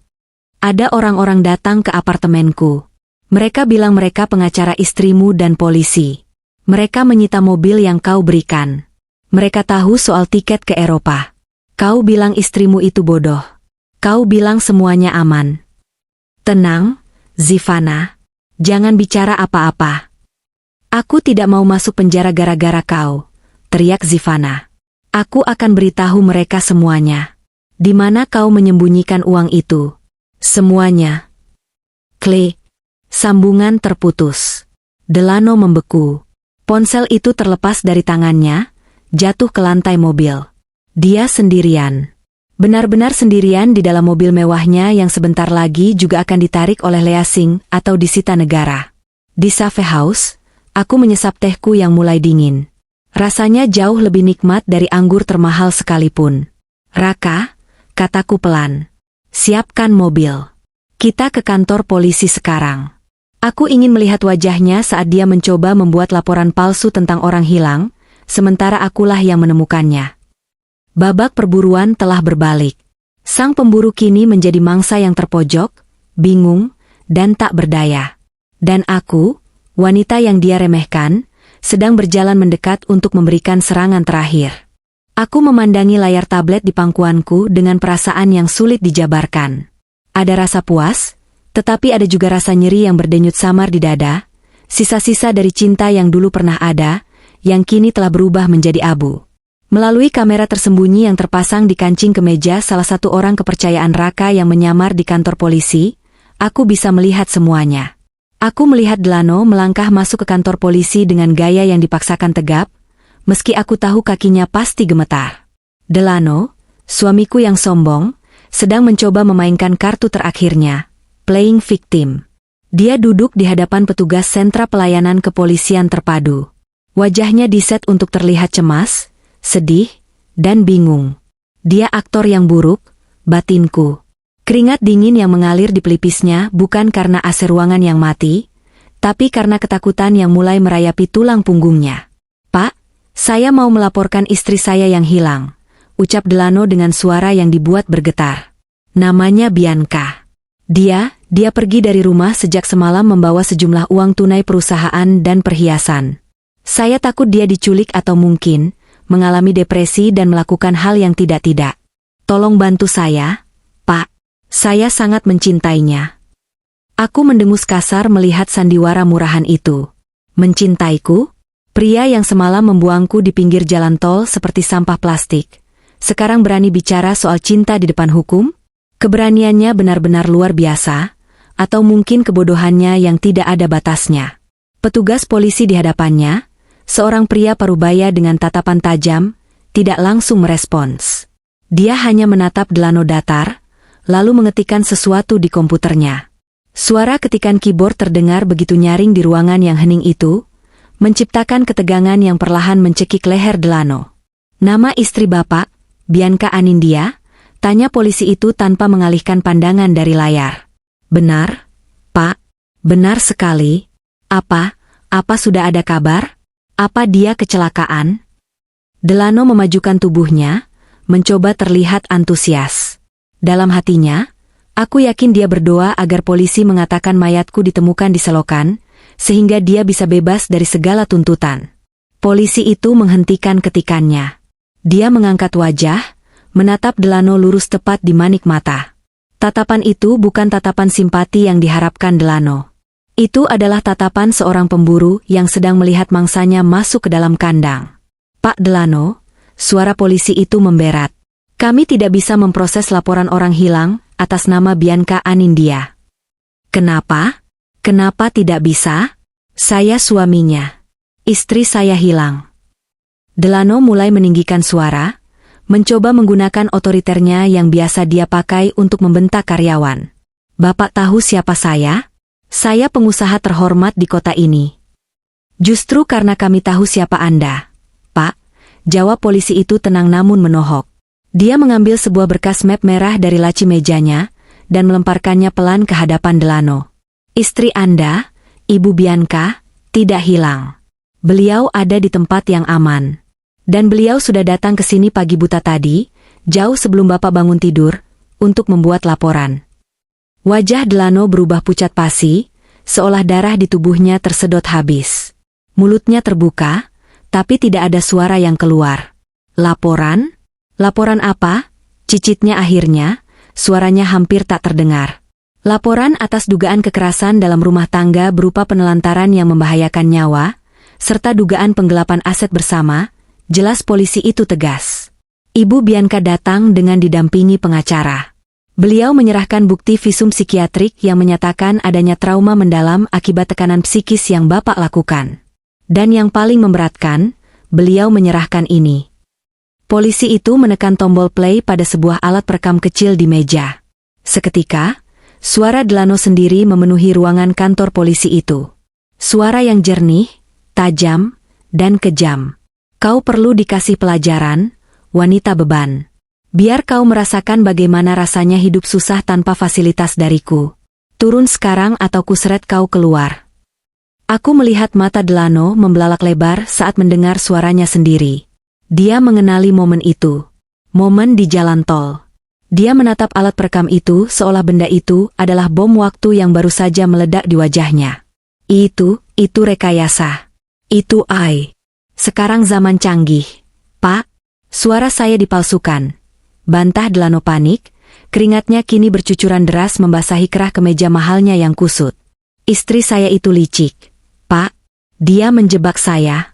Ada orang-orang datang ke apartemenku. Mereka bilang mereka pengacara istrimu dan polisi. Mereka menyita mobil yang kau berikan. Mereka tahu soal tiket ke Eropa. Kau bilang istrimu itu bodoh. Kau bilang semuanya aman. Tenang, Zivana. Jangan bicara apa-apa. Aku tidak mau masuk penjara gara-gara kau, teriak Zivana. Aku akan beritahu mereka semuanya. Di mana kau menyembunyikan uang itu? Semuanya. Klik. Sambungan terputus. Delano membeku. Ponsel itu terlepas dari tangannya, jatuh ke lantai mobil. Dia sendirian. Benar-benar sendirian di dalam mobil mewahnya yang sebentar lagi juga akan ditarik oleh leasing atau disita negara. Di Cafe House, aku menyesap tehku yang mulai dingin. Rasanya jauh lebih nikmat dari anggur termahal sekalipun. Raka, kataku pelan. Siapkan mobil. Kita ke kantor polisi sekarang. Aku ingin melihat wajahnya saat dia mencoba membuat laporan palsu tentang orang hilang, sementara akulah yang menemukannya. Babak perburuan telah berbalik. Sang pemburu kini menjadi mangsa yang terpojok, bingung, dan tak berdaya. Dan aku, wanita yang dia remehkan, sedang berjalan mendekat untuk memberikan serangan terakhir. Aku memandangi layar tablet di pangkuanku dengan perasaan yang sulit dijabarkan. Ada rasa puas, tetapi ada juga rasa nyeri yang berdenyut samar di dada, sisa-sisa dari cinta yang dulu pernah ada, yang kini telah berubah menjadi abu. Melalui kamera tersembunyi yang terpasang di kancing kemeja salah satu orang kepercayaan Raka yang menyamar di kantor polisi, aku bisa melihat semuanya. Aku melihat Delano melangkah masuk ke kantor polisi dengan gaya yang dipaksakan tegap, meski aku tahu kakinya pasti gemetar. Delano, suamiku yang sombong, sedang mencoba memainkan kartu terakhirnya, playing victim. Dia duduk di hadapan petugas sentra pelayanan kepolisian terpadu. Wajahnya diset untuk terlihat cemas, sedih, dan bingung. Dia aktor yang buruk, batinku. Keringat dingin yang mengalir di pelipisnya bukan karena AC ruangan yang mati, tapi karena ketakutan yang mulai merayapi tulang punggungnya. Pak, Saya mau melaporkan istri saya yang hilang, ucap Delano dengan suara yang dibuat bergetar. Namanya Bianca. Dia pergi dari rumah sejak semalam membawa sejumlah uang tunai perusahaan dan perhiasan. Saya takut dia diculik atau mungkin mengalami depresi dan melakukan hal yang tidak-tidak. Tolong bantu saya, Pak. Saya sangat mencintainya. Aku mendengus kasar melihat sandiwara murahan itu. Mencintaiku? Pria yang semalam membuangku di pinggir jalan tol seperti sampah plastik, sekarang berani bicara soal cinta di depan hukum? Keberaniannya benar-benar luar biasa, atau mungkin kebodohannya yang tidak ada batasnya. Petugas polisi di hadapannya, seorang pria parubaya dengan tatapan tajam, tidak langsung merespons. Dia hanya menatap Delano datar, lalu mengetikkan sesuatu di komputernya. Suara ketikan keyboard terdengar begitu nyaring di ruangan yang hening itu, menciptakan ketegangan yang perlahan mencekik leher Delano. Nama istri Bapak, Bianca Anindya? Tanya polisi itu tanpa mengalihkan pandangan dari layar. Benar, Pak. Benar sekali. Apa sudah ada kabar? Apa dia kecelakaan? Delano memajukan tubuhnya, mencoba terlihat antusias. Dalam hatinya, aku yakin dia berdoa agar polisi mengatakan mayatku ditemukan di selokan, sehingga dia bisa bebas dari segala tuntutan. Polisi itu menghentikan ketikannya. Dia mengangkat wajah, menatap Delano lurus tepat di manik mata. Tatapan itu bukan tatapan simpati yang diharapkan Delano. Itu adalah tatapan seorang pemburu yang sedang melihat mangsanya masuk ke dalam kandang. Pak Delano, suara polisi itu memberat. Kami tidak bisa memproses laporan orang hilang atas nama Bianca Anindya. Kenapa? Kenapa tidak bisa? Saya suaminya. Istri saya hilang. Delano mulai meninggikan suara, mencoba menggunakan otoriternya yang biasa dia pakai untuk membentak karyawan. Bapak tahu siapa saya? Saya pengusaha terhormat di kota ini. Justru karena kami tahu siapa Anda, Pak, jawab polisi itu tenang namun menohok. Dia mengambil sebuah berkas map merah dari laci mejanya, dan melemparkannya pelan ke hadapan Delano. Istri Anda, Ibu Bianca, tidak hilang. Beliau ada di tempat yang aman. Dan beliau sudah datang ke sini pagi buta tadi, jauh sebelum Bapak bangun tidur, untuk membuat laporan. Wajah Delano berubah pucat pasi, seolah darah di tubuhnya tersedot habis. Mulutnya terbuka, tapi tidak ada suara yang keluar. Laporan? Laporan apa? Cicitnya akhirnya, suaranya hampir tak terdengar. Laporan atas dugaan kekerasan dalam rumah tangga berupa penelantaran yang membahayakan nyawa, serta dugaan penggelapan aset bersama, jelas polisi itu tegas. Ibu Bianca datang dengan didampingi pengacara. Beliau menyerahkan bukti visum psikiatrik yang menyatakan adanya trauma mendalam akibat tekanan psikis yang Bapak lakukan. Dan yang paling memberatkan, beliau menyerahkan ini. Polisi itu menekan tombol play pada sebuah alat perekam kecil di meja. Seketika, suara Delano sendiri memenuhi ruangan kantor polisi itu. Suara yang jernih, tajam, dan kejam. Kau perlu dikasih pelajaran, wanita beban. Biar kau merasakan bagaimana rasanya hidup susah tanpa fasilitas dariku. Turun sekarang atau kuseret kau keluar. Aku melihat mata Delano membelalak lebar saat mendengar suaranya sendiri. Dia mengenali momen itu. Momen di jalan tol. Dia menatap alat perekam itu seolah benda itu adalah bom waktu yang baru saja meledak di wajahnya. Itu rekayasa. Itu Sekarang zaman canggih. Pak, suara saya dipalsukan. Bantah Delano panik, keringatnya kini bercucuran deras membasahi kerah kemeja mahalnya yang kusut. Istri saya itu licik. Pak, dia menjebak saya.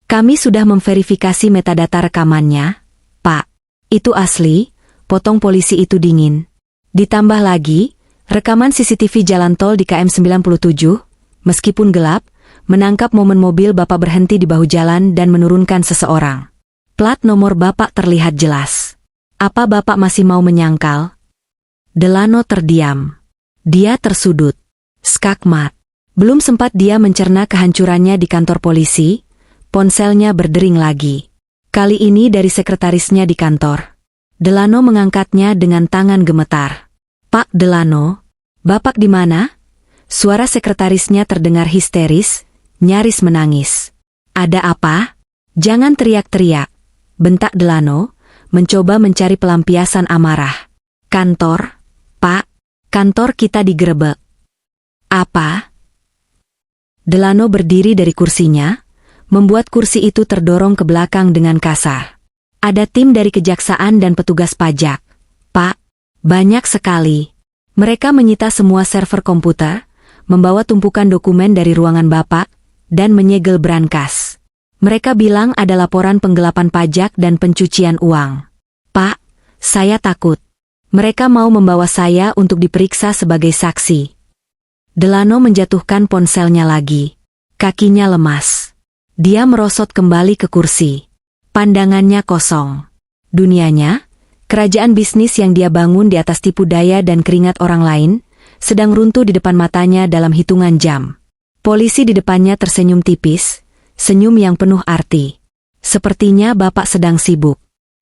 Kami sudah memverifikasi metadata rekamannya, Pak. Itu asli, potong polisi itu dingin. Ditambah lagi, rekaman CCTV jalan tol di KM 97, meskipun gelap, menangkap momen mobil Bapak berhenti di bahu jalan dan menurunkan seseorang. Plat nomor Bapak terlihat jelas. Apa Bapak masih mau menyangkal? Delano terdiam. Dia tersudut. Skakmat. Belum sempat dia mencerna kehancurannya di kantor polisi, ponselnya berdering lagi. Kali ini dari sekretarisnya di kantor. Delano mengangkatnya dengan tangan gemetar. Pak Delano, Bapak di mana? Suara sekretarisnya terdengar histeris, nyaris menangis. Ada apa? Jangan teriak-teriak, bentak Delano, mencoba mencari pelampiasan amarah. Kantor, Pak, kantor kita digerebek. Apa? Delano berdiri dari kursinya, membuat kursi itu terdorong ke belakang dengan kasar. Ada tim dari kejaksaan dan petugas pajak. Pak, banyak sekali. Mereka menyita semua server komputer, membawa tumpukan dokumen dari ruangan Bapak, dan menyegel brankas. Mereka bilang ada laporan penggelapan pajak dan pencucian uang. Pak, saya takut. Mereka mau membawa saya untuk diperiksa sebagai saksi. Delano menjatuhkan ponselnya lagi. Kakinya lemas. Dia merosot kembali ke kursi. Pandangannya kosong. Dunianya, kerajaan bisnis yang dia bangun di atas tipu daya dan keringat orang lain, sedang runtuh di depan matanya dalam hitungan jam. Polisi di depannya tersenyum tipis, senyum yang penuh arti. Sepertinya Bapak sedang sibuk.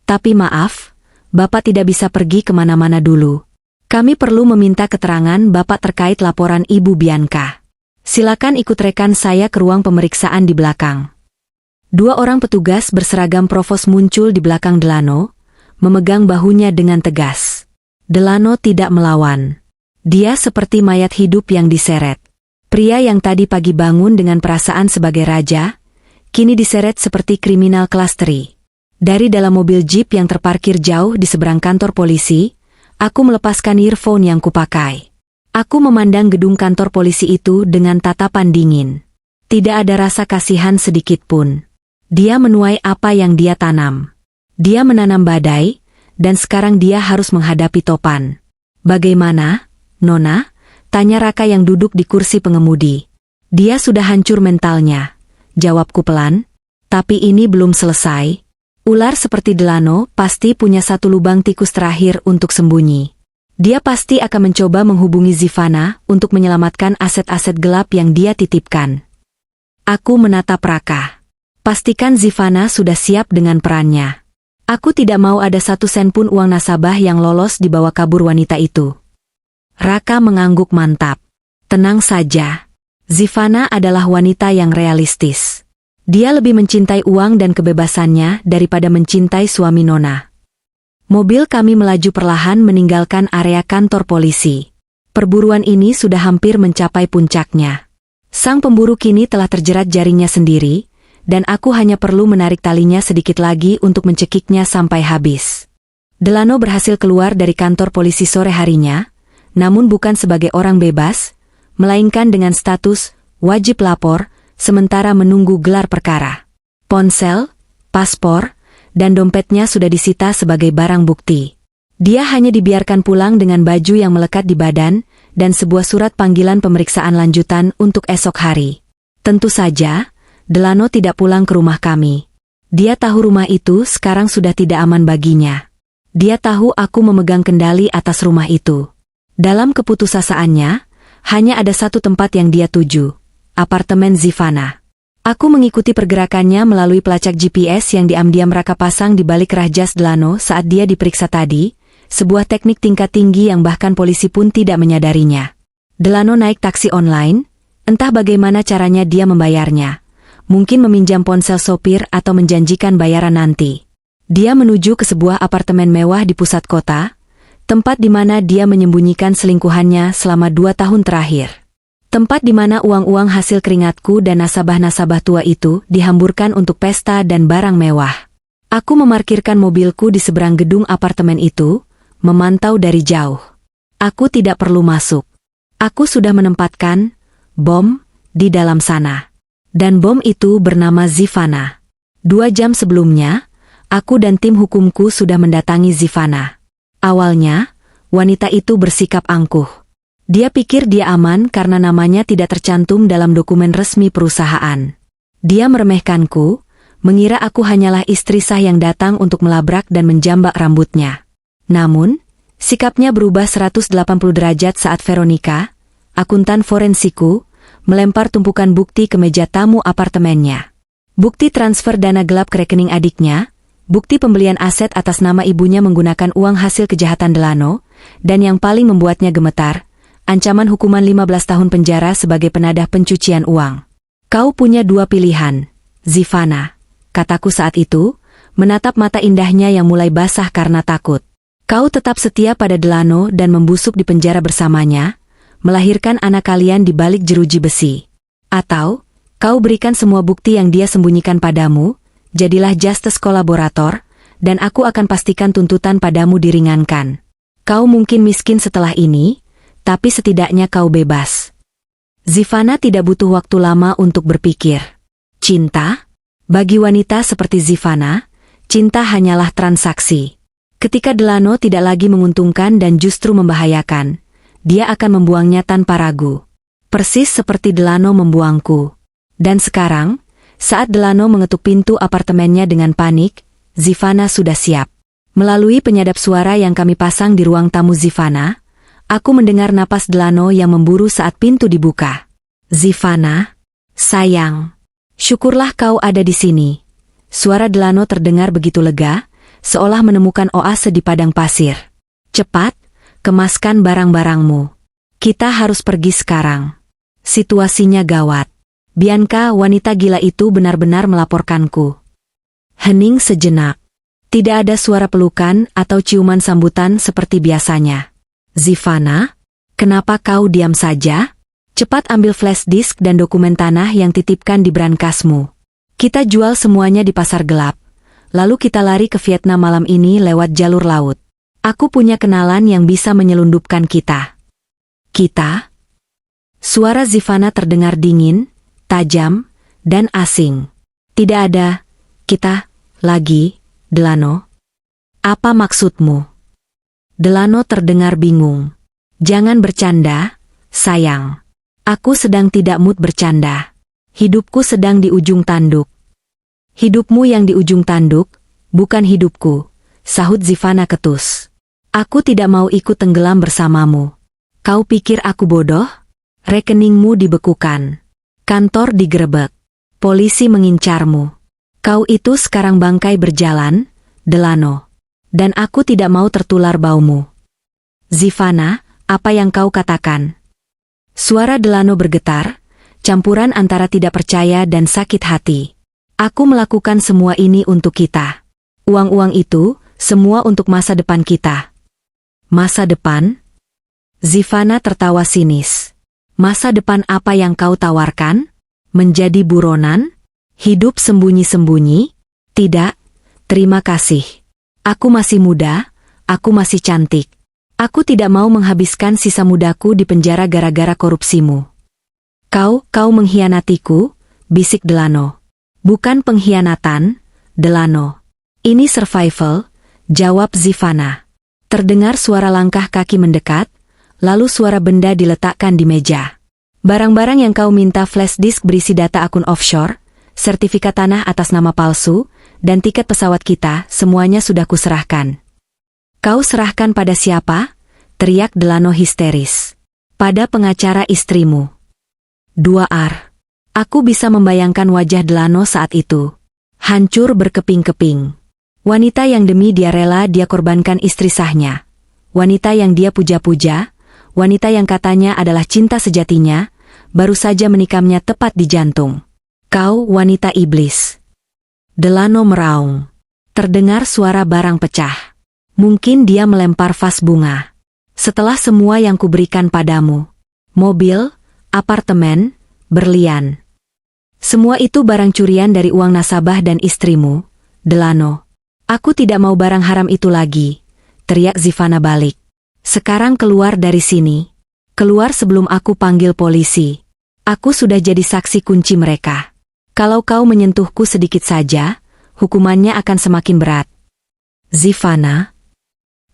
Tapi maaf, Bapak tidak bisa pergi kemana-mana dulu. Kami perlu meminta keterangan Bapak terkait laporan Ibu Bianca. Silakan ikut rekan saya ke ruang pemeriksaan di belakang. Dua orang petugas berseragam provos muncul di belakang Delano, memegang bahunya dengan tegas. Delano tidak melawan. Dia seperti mayat hidup yang diseret. Pria yang tadi pagi bangun dengan perasaan sebagai raja, kini diseret seperti kriminal kelas 3. Dari dalam mobil jeep yang terparkir jauh di seberang kantor polisi, aku melepaskan earphone yang kupakai. Aku memandang gedung kantor polisi itu dengan tatapan dingin. Tidak ada rasa kasihan sedikit pun. Dia menuai apa yang dia tanam. Dia menanam badai, dan sekarang dia harus menghadapi topan. Bagaimana, Nona? Tanya Raka yang duduk di kursi pengemudi. Dia sudah hancur mentalnya. Jawabku pelan. Tapi ini belum selesai. Ular seperti Delano pasti punya satu lubang tikus terakhir untuk sembunyi. Dia pasti akan mencoba menghubungi Zivana untuk menyelamatkan aset-aset gelap yang dia titipkan. Aku menatap Raka. Pastikan Zivana sudah siap dengan perannya. Aku tidak mau ada satu sen pun uang nasabah yang lolos dibawa kabur wanita itu. Raka mengangguk mantap. Tenang saja. Zivana adalah wanita yang realistis. Dia lebih mencintai uang dan kebebasannya daripada mencintai suami Nona. Mobil kami melaju perlahan meninggalkan area kantor polisi. Perburuan ini sudah hampir mencapai puncaknya. Sang pemburu kini telah terjerat jaringnya sendiri, dan aku hanya perlu menarik talinya sedikit lagi untuk mencekiknya sampai habis. Delano berhasil keluar dari kantor polisi sore harinya, namun bukan sebagai orang bebas, melainkan dengan status wajib lapor, sementara menunggu gelar perkara. Ponsel, paspor, dan dompetnya sudah disita sebagai barang bukti. Dia hanya dibiarkan pulang dengan baju yang melekat di badan, dan sebuah surat panggilan pemeriksaan lanjutan untuk esok hari. Tentu saja, Delano tidak pulang ke rumah kami. Dia tahu rumah itu sekarang sudah tidak aman baginya. Dia tahu aku memegang kendali atas rumah itu. Dalam keputusasaannya, hanya ada satu tempat yang dia tuju. Apartemen Zivana. Aku mengikuti pergerakannya melalui pelacak GPS yang diam-diam Raka pasang di balik rahjas Delano saat dia diperiksa tadi, sebuah teknik tingkat tinggi yang bahkan polisi pun tidak menyadarinya. Delano naik taksi online, entah bagaimana caranya dia membayarnya. Mungkin meminjam ponsel sopir atau menjanjikan bayaran nanti. Dia menuju ke sebuah apartemen mewah di pusat kota, tempat di mana dia menyembunyikan selingkuhannya selama 2 tahun terakhir. Tempat di mana uang-uang hasil keringatku dan nasabah-nasabah tua itu dihamburkan untuk pesta dan barang mewah. Aku memarkirkan mobilku di seberang gedung apartemen itu, memantau dari jauh. Aku tidak perlu masuk. Aku sudah menempatkan bom di dalam sana. Dan bom itu bernama Zivana. 2 jam sebelumnya, aku dan tim hukumku sudah mendatangi Zivana. Awalnya, wanita itu bersikap angkuh. Dia pikir dia aman karena namanya tidak tercantum dalam dokumen resmi perusahaan. Dia meremehkanku, mengira aku hanyalah istri sah yang datang untuk melabrak dan menjambak rambutnya. Namun, sikapnya berubah 180 derajat saat Veronica, akuntan forensiku, melempar tumpukan bukti ke meja tamu apartemennya. Bukti transfer dana gelap ke rekening adiknya, bukti pembelian aset atas nama ibunya menggunakan uang hasil kejahatan Delano, dan yang paling membuatnya gemetar, ancaman hukuman 15 tahun penjara sebagai penadah pencucian uang. Kau punya 2 pilihan, Zivana. kataku saat itu, menatap mata indahnya yang mulai basah karena takut. Kau tetap setia pada Delano dan membusuk di penjara bersamanya, melahirkan anak kalian di balik jeruji besi. Atau, kau berikan semua bukti yang dia sembunyikan padamu, jadilah justice kolaborator, dan aku akan pastikan tuntutan padamu diringankan. Kau mungkin miskin setelah ini, tapi setidaknya kau bebas. Zivana tidak butuh waktu lama untuk berpikir. Cinta? Bagi wanita seperti Zivana, cinta hanyalah transaksi. Ketika Delano tidak lagi menguntungkan dan justru membahayakan, dia akan membuangnya tanpa ragu. Persis seperti Delano membuangku. Dan sekarang, saat Delano mengetuk pintu apartemennya dengan panik, Zivana sudah siap. Melalui penyadap suara yang kami pasang di ruang tamu Zivana, aku mendengar napas Delano yang memburu saat pintu dibuka. Zivana, sayang, syukurlah kau ada di sini. Suara Delano terdengar begitu lega, seolah menemukan oase di padang pasir. Cepat, kemaskan barang-barangmu. Kita harus pergi sekarang. Situasinya gawat. Bianca, wanita gila itu benar-benar melaporkanku. Hening sejenak. Tidak ada suara pelukan atau ciuman sambutan seperti biasanya. Zivana, kenapa kau diam saja? Cepat ambil flash disk dan dokumen tanah yang titipkan di brankasmu. Kita jual semuanya di pasar gelap. Lalu kita lari ke Vietnam malam ini lewat jalur laut. Aku punya kenalan yang bisa menyelundupkan kita. Kita? Suara Zivana terdengar dingin, tajam, dan asing. Tidak ada kita lagi, Delano. Apa maksudmu? Delano terdengar bingung. Jangan bercanda, sayang. Aku sedang tidak mood bercanda. Hidupku sedang di ujung tanduk. Hidupmu yang di ujung tanduk, bukan hidupku, sahut Zivana ketus. Aku tidak mau ikut tenggelam bersamamu. Kau pikir aku bodoh? Rekeningmu dibekukan. Kantor digerebek. Polisi mengincarmu. Kau itu sekarang bangkai berjalan, Delano. Dan aku tidak mau tertular baumu. Zivana, apa yang kau katakan? Suara Delano bergetar, campuran antara tidak percaya dan sakit hati. Aku melakukan semua ini untuk kita. Uang-uang itu, semua untuk masa depan kita. Masa depan? Zivana tertawa sinis. Masa depan apa yang kau tawarkan? Menjadi buronan? Hidup sembunyi-sembunyi? Tidak, terima kasih. Aku masih muda, aku masih cantik. Aku tidak mau menghabiskan sisa mudaku di penjara gara-gara korupsimu. Kau mengkhianatiku, bisik Delano. Bukan pengkhianatan, Delano. Ini survival, jawab Zivana. Terdengar suara langkah kaki mendekat, lalu suara benda diletakkan di meja. Barang-barang yang kau minta flash disk berisi data akun offshore, sertifikat tanah atas nama palsu, dan tiket pesawat kita, semuanya sudah kuserahkan. Kau serahkan pada siapa? Teriak Delano histeris. Pada pengacara istrimu. 2R. Aku bisa membayangkan wajah Delano saat itu. Hancur berkeping-keping. Wanita yang demi dia rela dia korbankan istri sahnya. Wanita yang dia puja-puja, wanita yang katanya adalah cinta sejatinya, baru saja menikamnya tepat di jantung. Kau wanita iblis. Delano meraung. Terdengar suara barang pecah. Mungkin dia melempar vas bunga. Setelah semua yang kuberikan padamu. Mobil, apartemen, berlian. Semua itu barang curian dari uang nasabah dan istrimu, Delano. Aku tidak mau barang haram itu lagi, teriak Zivana balik. Sekarang keluar dari sini. Keluar sebelum aku panggil polisi. Aku sudah jadi saksi kunci mereka. Kalau kau menyentuhku sedikit saja, hukumannya akan semakin berat. Zivana.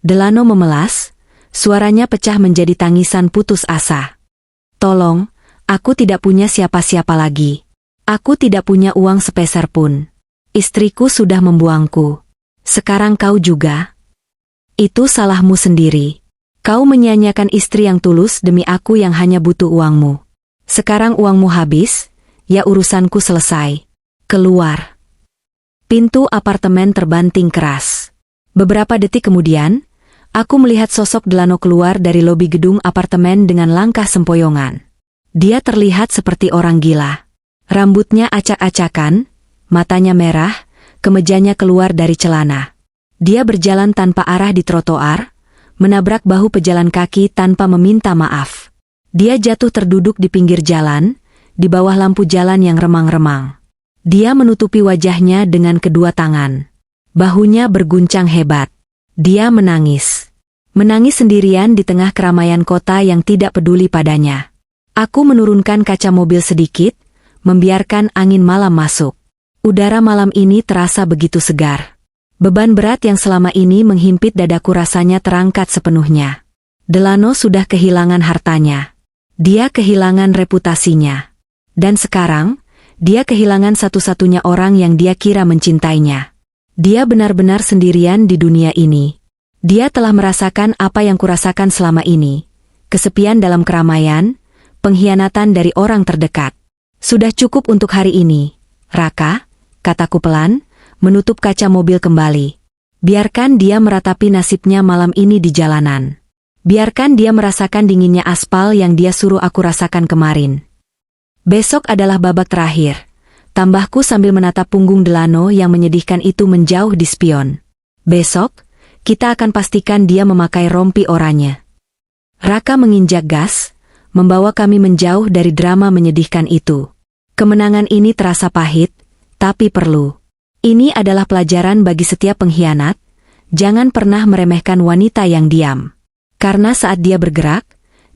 Delano memelas, suaranya pecah menjadi tangisan putus asa. Tolong, aku tidak punya siapa-siapa lagi. Aku tidak punya uang sepeser pun. Istriku sudah membuangku. Sekarang kau juga. Itu salahmu sendiri. Kau menyia-nyiakan istri yang tulus demi aku yang hanya butuh uangmu. Sekarang uangmu habis, ya urusanku selesai. Keluar. Pintu apartemen terbanting keras. Beberapa detik kemudian, aku melihat sosok Delano keluar dari lobi gedung apartemen dengan langkah sempoyongan. Dia terlihat seperti orang gila. Rambutnya acak-acakan, matanya merah, kemejanya keluar dari celana. Dia berjalan tanpa arah di trotoar, menabrak bahu pejalan kaki tanpa meminta maaf. Dia jatuh terduduk di pinggir jalan, di bawah lampu jalan yang remang-remang. Dia menutupi wajahnya dengan kedua tangan. Bahunya berguncang hebat. Dia menangis. Menangis sendirian di tengah keramaian kota yang tidak peduli padanya. Aku menurunkan kaca mobil sedikit, membiarkan angin malam masuk. Udara malam ini terasa begitu segar. Beban berat yang selama ini menghimpit dadaku rasanya terangkat sepenuhnya. Delano sudah kehilangan hartanya. Dia kehilangan reputasinya. Dan sekarang, dia kehilangan satu-satunya orang yang dia kira mencintainya. Dia benar-benar sendirian di dunia ini. Dia telah merasakan apa yang kurasakan selama ini. Kesepian dalam keramaian, pengkhianatan dari orang terdekat. Sudah cukup untuk hari ini, Raka, kataku pelan, menutup kaca mobil kembali. Biarkan dia meratapi nasibnya malam ini di jalanan. Biarkan dia merasakan dinginnya aspal yang dia suruh aku rasakan kemarin. Besok adalah babak terakhir, tambahku sambil menatap punggung Delano yang menyedihkan itu menjauh di spion. Besok, kita akan pastikan dia memakai rompi oranye. Raka menginjak gas, membawa kami menjauh dari drama menyedihkan itu. Kemenangan ini terasa pahit, tapi perlu. Ini adalah pelajaran bagi setiap pengkhianat, jangan pernah meremehkan wanita yang diam. Karena saat dia bergerak,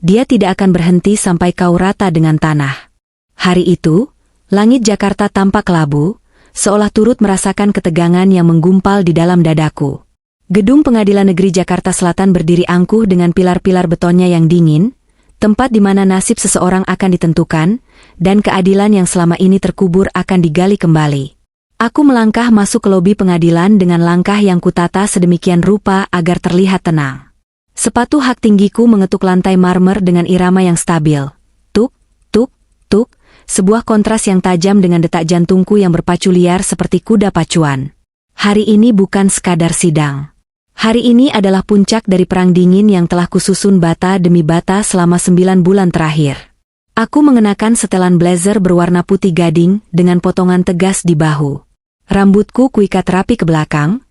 dia tidak akan berhenti sampai kau rata dengan tanah. Hari itu, langit Jakarta tampak kelabu, seolah turut merasakan ketegangan yang menggumpal di dalam dadaku. Gedung Pengadilan Negeri Jakarta Selatan berdiri angkuh dengan pilar-pilar betonnya yang dingin, tempat di mana nasib seseorang akan ditentukan, dan keadilan yang selama ini terkubur akan digali kembali. Aku melangkah masuk ke lobi pengadilan dengan langkah yang kutata sedemikian rupa agar terlihat tenang. Sepatu hak tinggiku mengetuk lantai marmer dengan irama yang stabil. Tuk, tuk, tuk, sebuah kontras yang tajam dengan detak jantungku yang berpacu liar seperti kuda pacuan. Hari ini bukan sekadar sidang. Hari ini adalah puncak dari perang dingin yang telah kususun bata demi bata selama 9 bulan terakhir. Aku mengenakan setelan blazer berwarna putih gading dengan potongan tegas di bahu. Rambutku kuikat rapi ke belakang,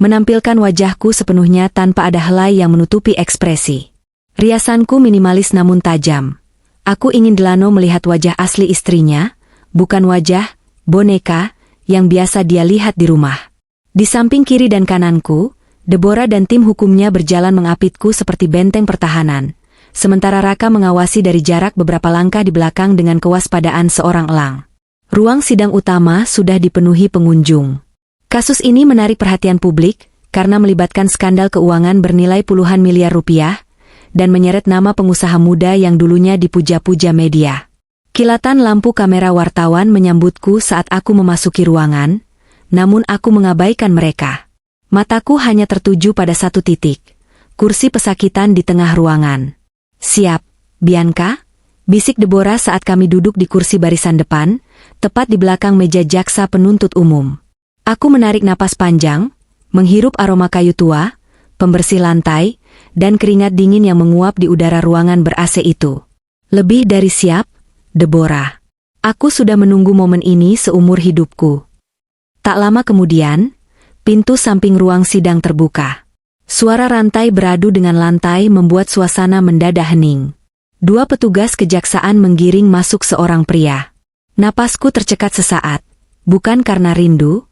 menampilkan wajahku sepenuhnya tanpa ada helai yang menutupi ekspresi. Riasanku minimalis namun tajam. Aku ingin Delano melihat wajah asli istrinya, bukan wajah boneka yang biasa dia lihat di rumah. Di samping kiri dan kananku, Deborah dan tim hukumnya berjalan mengapitku seperti benteng pertahanan, sementara Raka mengawasi dari jarak beberapa langkah di belakang dengan kewaspadaan seorang elang. Ruang sidang utama sudah dipenuhi pengunjung. Kasus ini menarik perhatian publik karena melibatkan skandal keuangan bernilai puluhan miliar rupiah dan menyeret nama pengusaha muda yang dulunya dipuja-puja media. Kilatan lampu kamera wartawan menyambutku saat aku memasuki ruangan, namun aku mengabaikan mereka. Mataku hanya tertuju pada satu titik, kursi pesakitan di tengah ruangan. "Siap, Bianca?" bisik Deborah saat kami duduk di kursi barisan depan, tepat di belakang meja jaksa penuntut umum. Aku menarik napas panjang, menghirup aroma kayu tua, pembersih lantai, dan keringat dingin yang menguap di udara ruangan ber-AC itu. Lebih dari siap, Deborah. Aku sudah menunggu momen ini seumur hidupku. Tak lama kemudian, pintu samping ruang sidang terbuka. Suara rantai beradu dengan lantai membuat suasana mendadak hening. 2 petugas kejaksaan menggiring masuk seorang pria. Napasku tercekat sesaat, bukan karena rindu,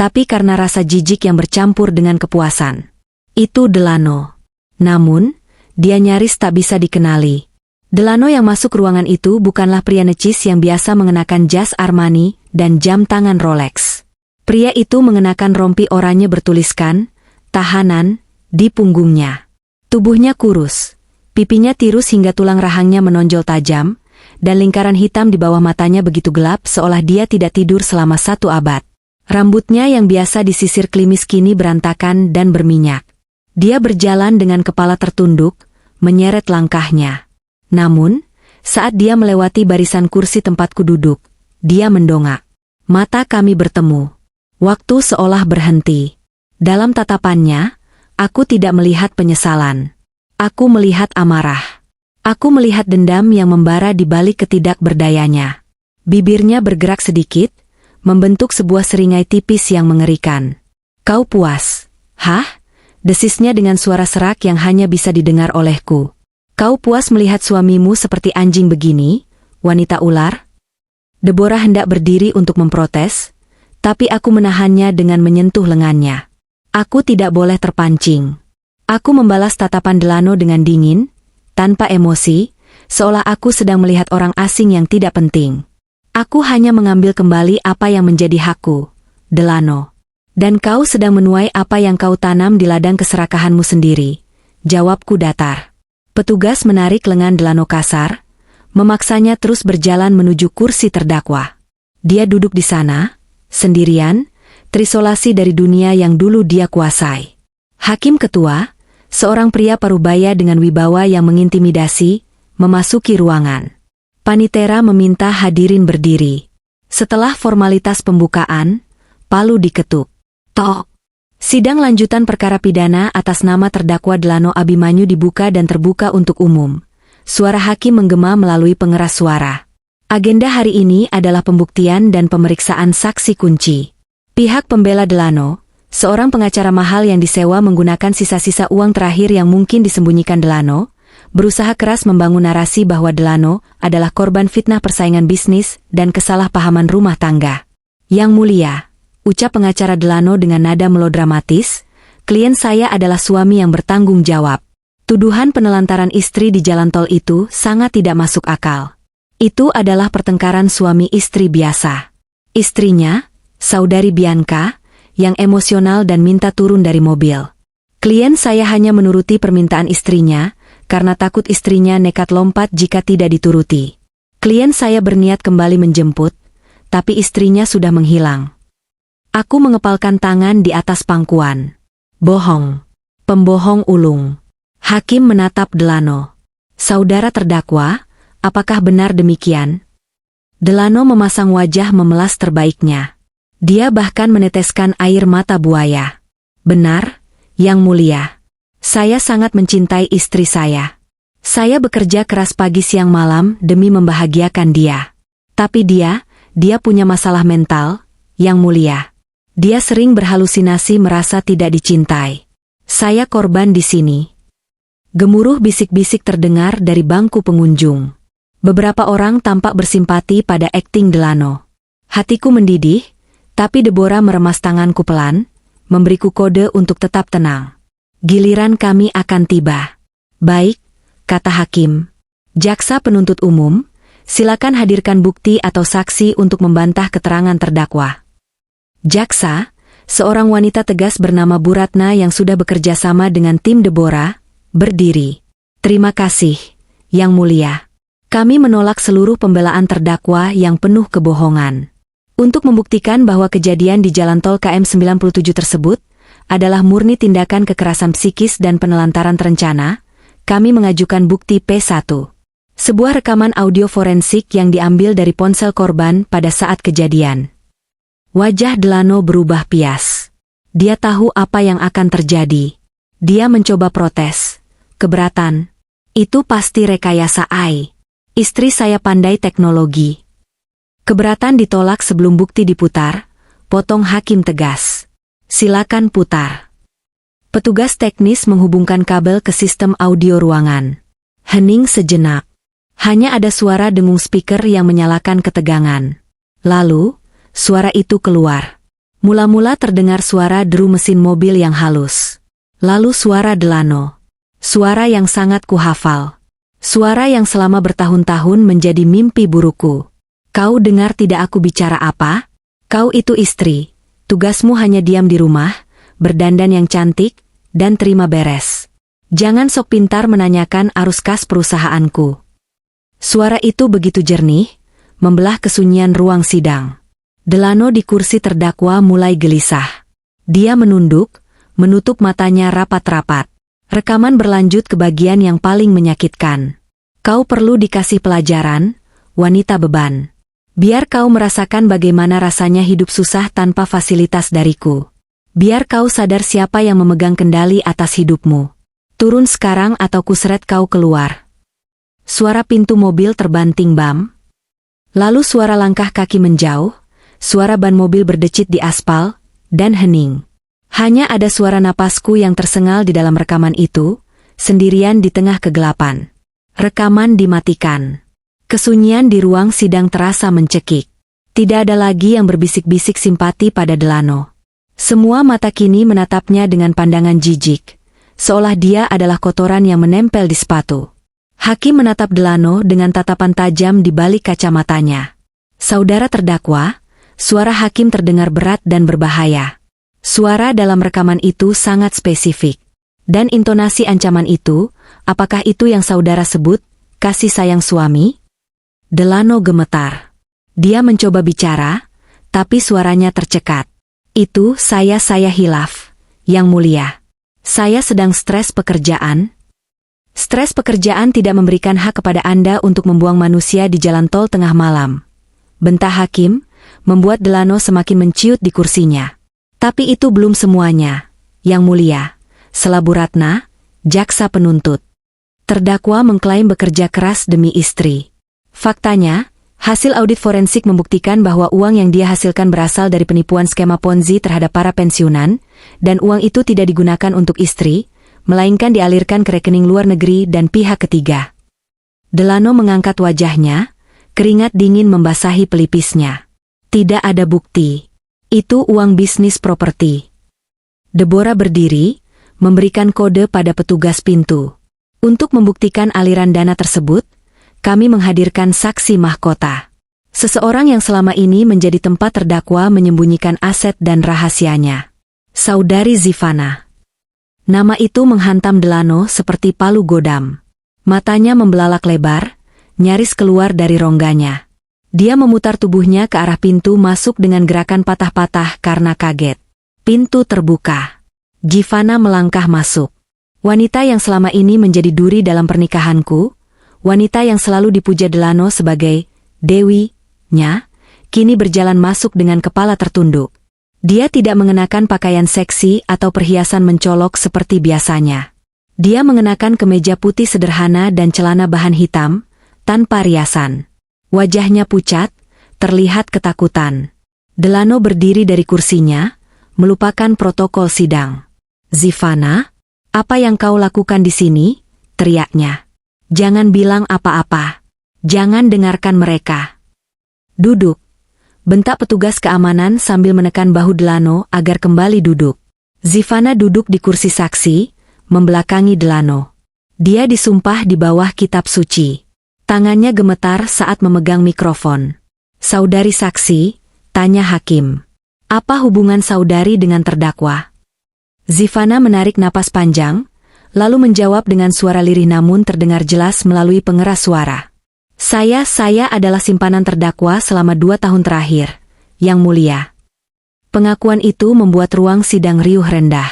tapi karena rasa jijik yang bercampur dengan kepuasan. Itu Delano. Namun, dia nyaris tak bisa dikenali. Delano yang masuk ruangan itu bukanlah pria necis yang biasa mengenakan jas Armani dan jam tangan Rolex. Pria itu mengenakan rompi oranye bertuliskan, "Tahanan," di punggungnya. Tubuhnya kurus, pipinya tirus hingga tulang rahangnya menonjol tajam, dan lingkaran hitam di bawah matanya begitu gelap seolah dia tidak tidur selama 1 abad. Rambutnya yang biasa disisir klimis kini berantakan dan berminyak. Dia berjalan dengan kepala tertunduk, menyeret langkahnya. Namun, saat dia melewati barisan kursi tempatku duduk, dia mendongak. Mata kami bertemu. Waktu seolah berhenti. Dalam tatapannya, aku tidak melihat penyesalan. Aku melihat amarah. Aku melihat dendam yang membara di balik ketidakberdayanya. Bibirnya bergerak sedikit, membentuk sebuah seringai tipis yang mengerikan. Kau puas? Hah? Desisnya dengan suara serak yang hanya bisa didengar olehku. Kau puas melihat suamimu seperti anjing begini, wanita ular? Deborah hendak berdiri untuk memprotes, tapi aku menahannya dengan menyentuh lengannya. Aku tidak boleh terpancing. Aku membalas tatapan Delano dengan dingin, tanpa emosi, seolah aku sedang melihat orang asing yang tidak penting. Aku hanya mengambil kembali apa yang menjadi hakku, Delano. Dan kau sedang menuai apa yang kau tanam di ladang keserakahanmu sendiri. Jawabku datar. Petugas menarik lengan Delano kasar, memaksanya terus berjalan menuju kursi terdakwa. Dia duduk di sana, sendirian, terisolasi dari dunia yang dulu dia kuasai. Hakim ketua, seorang pria parubaya dengan wibawa yang mengintimidasi, memasuki ruangan. Panitera meminta hadirin berdiri. Setelah formalitas pembukaan, palu diketuk. Tok. Sidang lanjutan perkara pidana atas nama terdakwa Delano Abimanyu dibuka dan terbuka untuk umum. Suara hakim menggema melalui pengeras suara. Agenda hari ini adalah pembuktian dan pemeriksaan saksi kunci. Pihak pembela Delano, seorang pengacara mahal yang disewa menggunakan sisa-sisa uang terakhir yang mungkin disembunyikan Delano, berusaha keras membangun narasi bahwa Delano adalah korban fitnah persaingan bisnis dan kesalahpahaman rumah tangga. Yang mulia, ucap pengacara Delano dengan nada melodramatis, klien saya adalah suami yang bertanggung jawab. Tuduhan penelantaran istri di jalan tol itu sangat tidak masuk akal. Itu adalah pertengkaran suami istri biasa. Istrinya, saudari Bianca, yang emosional dan minta turun dari mobil. Klien saya hanya menuruti permintaan istrinya, karena takut istrinya nekat lompat jika tidak dituruti. Klien saya berniat kembali menjemput, tapi istrinya sudah menghilang. Aku mengepalkan tangan di atas pangkuan. Bohong. Pembohong ulung. Hakim menatap Delano. Saudara terdakwa, apakah benar demikian? Delano memasang wajah memelas terbaiknya. Dia bahkan meneteskan air mata buaya. Benar, Yang Mulia. Saya sangat mencintai istri saya. Saya bekerja keras pagi siang malam demi membahagiakan dia. Tapi dia punya masalah mental, Yang Mulia. Dia sering berhalusinasi merasa tidak dicintai. Saya korban di sini. Gemuruh bisik-bisik terdengar dari bangku pengunjung. Beberapa orang tampak bersimpati pada akting Delano. Hatiku mendidih, tapi Deborah meremas tanganku pelan, memberiku kode untuk tetap tenang. Giliran kami akan tiba. Baik, kata hakim. Jaksa penuntut umum, silakan hadirkan bukti atau saksi untuk membantah keterangan terdakwa. Jaksa, seorang wanita tegas bernama Bu Ratna yang sudah bekerja sama dengan tim Deborah, berdiri. Terima kasih, Yang Mulia. Kami menolak seluruh pembelaan terdakwa yang penuh kebohongan. Untuk membuktikan bahwa kejadian di jalan tol KM 97 tersebut adalah murni tindakan kekerasan psikis dan penelantaran terencana, kami mengajukan bukti P1. Sebuah rekaman audio forensik yang diambil dari ponsel korban pada saat kejadian. Wajah Delano berubah pias. Dia tahu apa yang akan terjadi. Dia mencoba protes. Keberatan. Itu pasti rekayasa AI. Istri saya pandai teknologi. Keberatan ditolak sebelum bukti diputar, potong hakim tegas. Silakan putar. Petugas teknis menghubungkan kabel ke sistem audio ruangan. Hening sejenak. Hanya ada suara dengung speaker yang menyalakan ketegangan. Lalu, suara itu keluar. Mula-mula terdengar suara deru mesin mobil yang halus. Lalu suara Delano. Suara yang sangat kuhafal. Suara yang selama bertahun-tahun menjadi mimpi burukku. Kau dengar tidak aku bicara apa? Kau itu istri. Tugasmu hanya diam di rumah, berdandan yang cantik, dan terima beres. Jangan sok pintar menanyakan arus kas perusahaanku. Suara itu begitu jernih, membelah kesunyian ruang sidang. Delano di kursi terdakwa mulai gelisah. Dia menunduk, menutup matanya rapat-rapat. Rekaman berlanjut ke bagian yang paling menyakitkan. Kau perlu dikasih pelajaran, wanita beban. Biar kau merasakan bagaimana rasanya hidup susah tanpa fasilitas dariku. Biar kau sadar siapa yang memegang kendali atas hidupmu. Turun sekarang atau kuseret kau keluar. Suara pintu mobil terbanting bam. Lalu suara langkah kaki menjauh, suara ban mobil berdecit di aspal, dan hening. Hanya ada suara napasku yang tersengal di dalam rekaman itu, sendirian di tengah kegelapan. Rekaman dimatikan. Kesunyian di ruang sidang terasa mencekik. Tidak ada lagi yang berbisik-bisik simpati pada Delano. Semua mata kini menatapnya dengan pandangan jijik, seolah dia adalah kotoran yang menempel di sepatu. Hakim menatap Delano dengan tatapan tajam di balik kacamatanya. Saudara terdakwa, suara hakim terdengar berat dan berbahaya. Suara dalam rekaman itu sangat spesifik. Dan intonasi ancaman itu, apakah itu yang saudara sebut, kasih sayang suami? Delano gemetar. Dia mencoba bicara, tapi suaranya tercekat. Itu saya hilaf, Yang Mulia. Saya sedang stres pekerjaan. Stres pekerjaan tidak memberikan hak kepada Anda untuk membuang manusia di jalan tol tengah malam. Bentak hakim, membuat Delano semakin menciut di kursinya. Tapi itu belum semuanya, Yang Mulia. Selabu Ratna, jaksa penuntut. Terdakwa mengklaim bekerja keras demi istri. Faktanya, hasil audit forensik membuktikan bahwa uang yang dia hasilkan berasal dari penipuan skema Ponzi terhadap para pensiunan, dan uang itu tidak digunakan untuk istri, melainkan dialirkan ke rekening luar negeri dan pihak ketiga. Delano mengangkat wajahnya, keringat dingin membasahi pelipisnya. Tidak ada bukti. Itu uang bisnis properti. Deborah berdiri, memberikan kode pada petugas pintu. Untuk membuktikan aliran dana tersebut, kami menghadirkan saksi mahkota. Seseorang yang selama ini menjadi tempat terdakwa menyembunyikan aset dan rahasianya. Saudari Zivana. Nama itu menghantam Delano seperti palu godam. Matanya membelalak lebar, nyaris keluar dari rongganya. Dia memutar tubuhnya ke arah pintu masuk dengan gerakan patah-patah karena kaget. Pintu terbuka. Zivana melangkah masuk. Wanita yang selama ini menjadi duri dalam pernikahanku, wanita yang selalu dipuja Delano sebagai Dewi-nya, kini berjalan masuk dengan kepala tertunduk. Dia tidak mengenakan pakaian seksi atau perhiasan mencolok seperti biasanya. Dia mengenakan kemeja putih sederhana dan celana bahan hitam, tanpa riasan. Wajahnya pucat, terlihat ketakutan. Delano berdiri dari kursinya, melupakan protokol sidang. Zivana, apa yang kau lakukan di sini? Teriaknya. Jangan bilang apa-apa. Jangan dengarkan mereka. Duduk. Bentak petugas keamanan sambil menekan bahu Delano agar kembali duduk. Zivana duduk di kursi saksi, membelakangi Delano. Dia disumpah di bawah kitab suci. Tangannya gemetar saat memegang mikrofon. Saudari saksi, tanya hakim. Apa hubungan saudari dengan terdakwa? Zivana menarik napas panjang, lalu menjawab dengan suara lirih namun terdengar jelas melalui pengeras suara. Saya adalah simpanan terdakwa selama 2 tahun terakhir, Yang Mulia. Pengakuan itu membuat ruang sidang riuh rendah.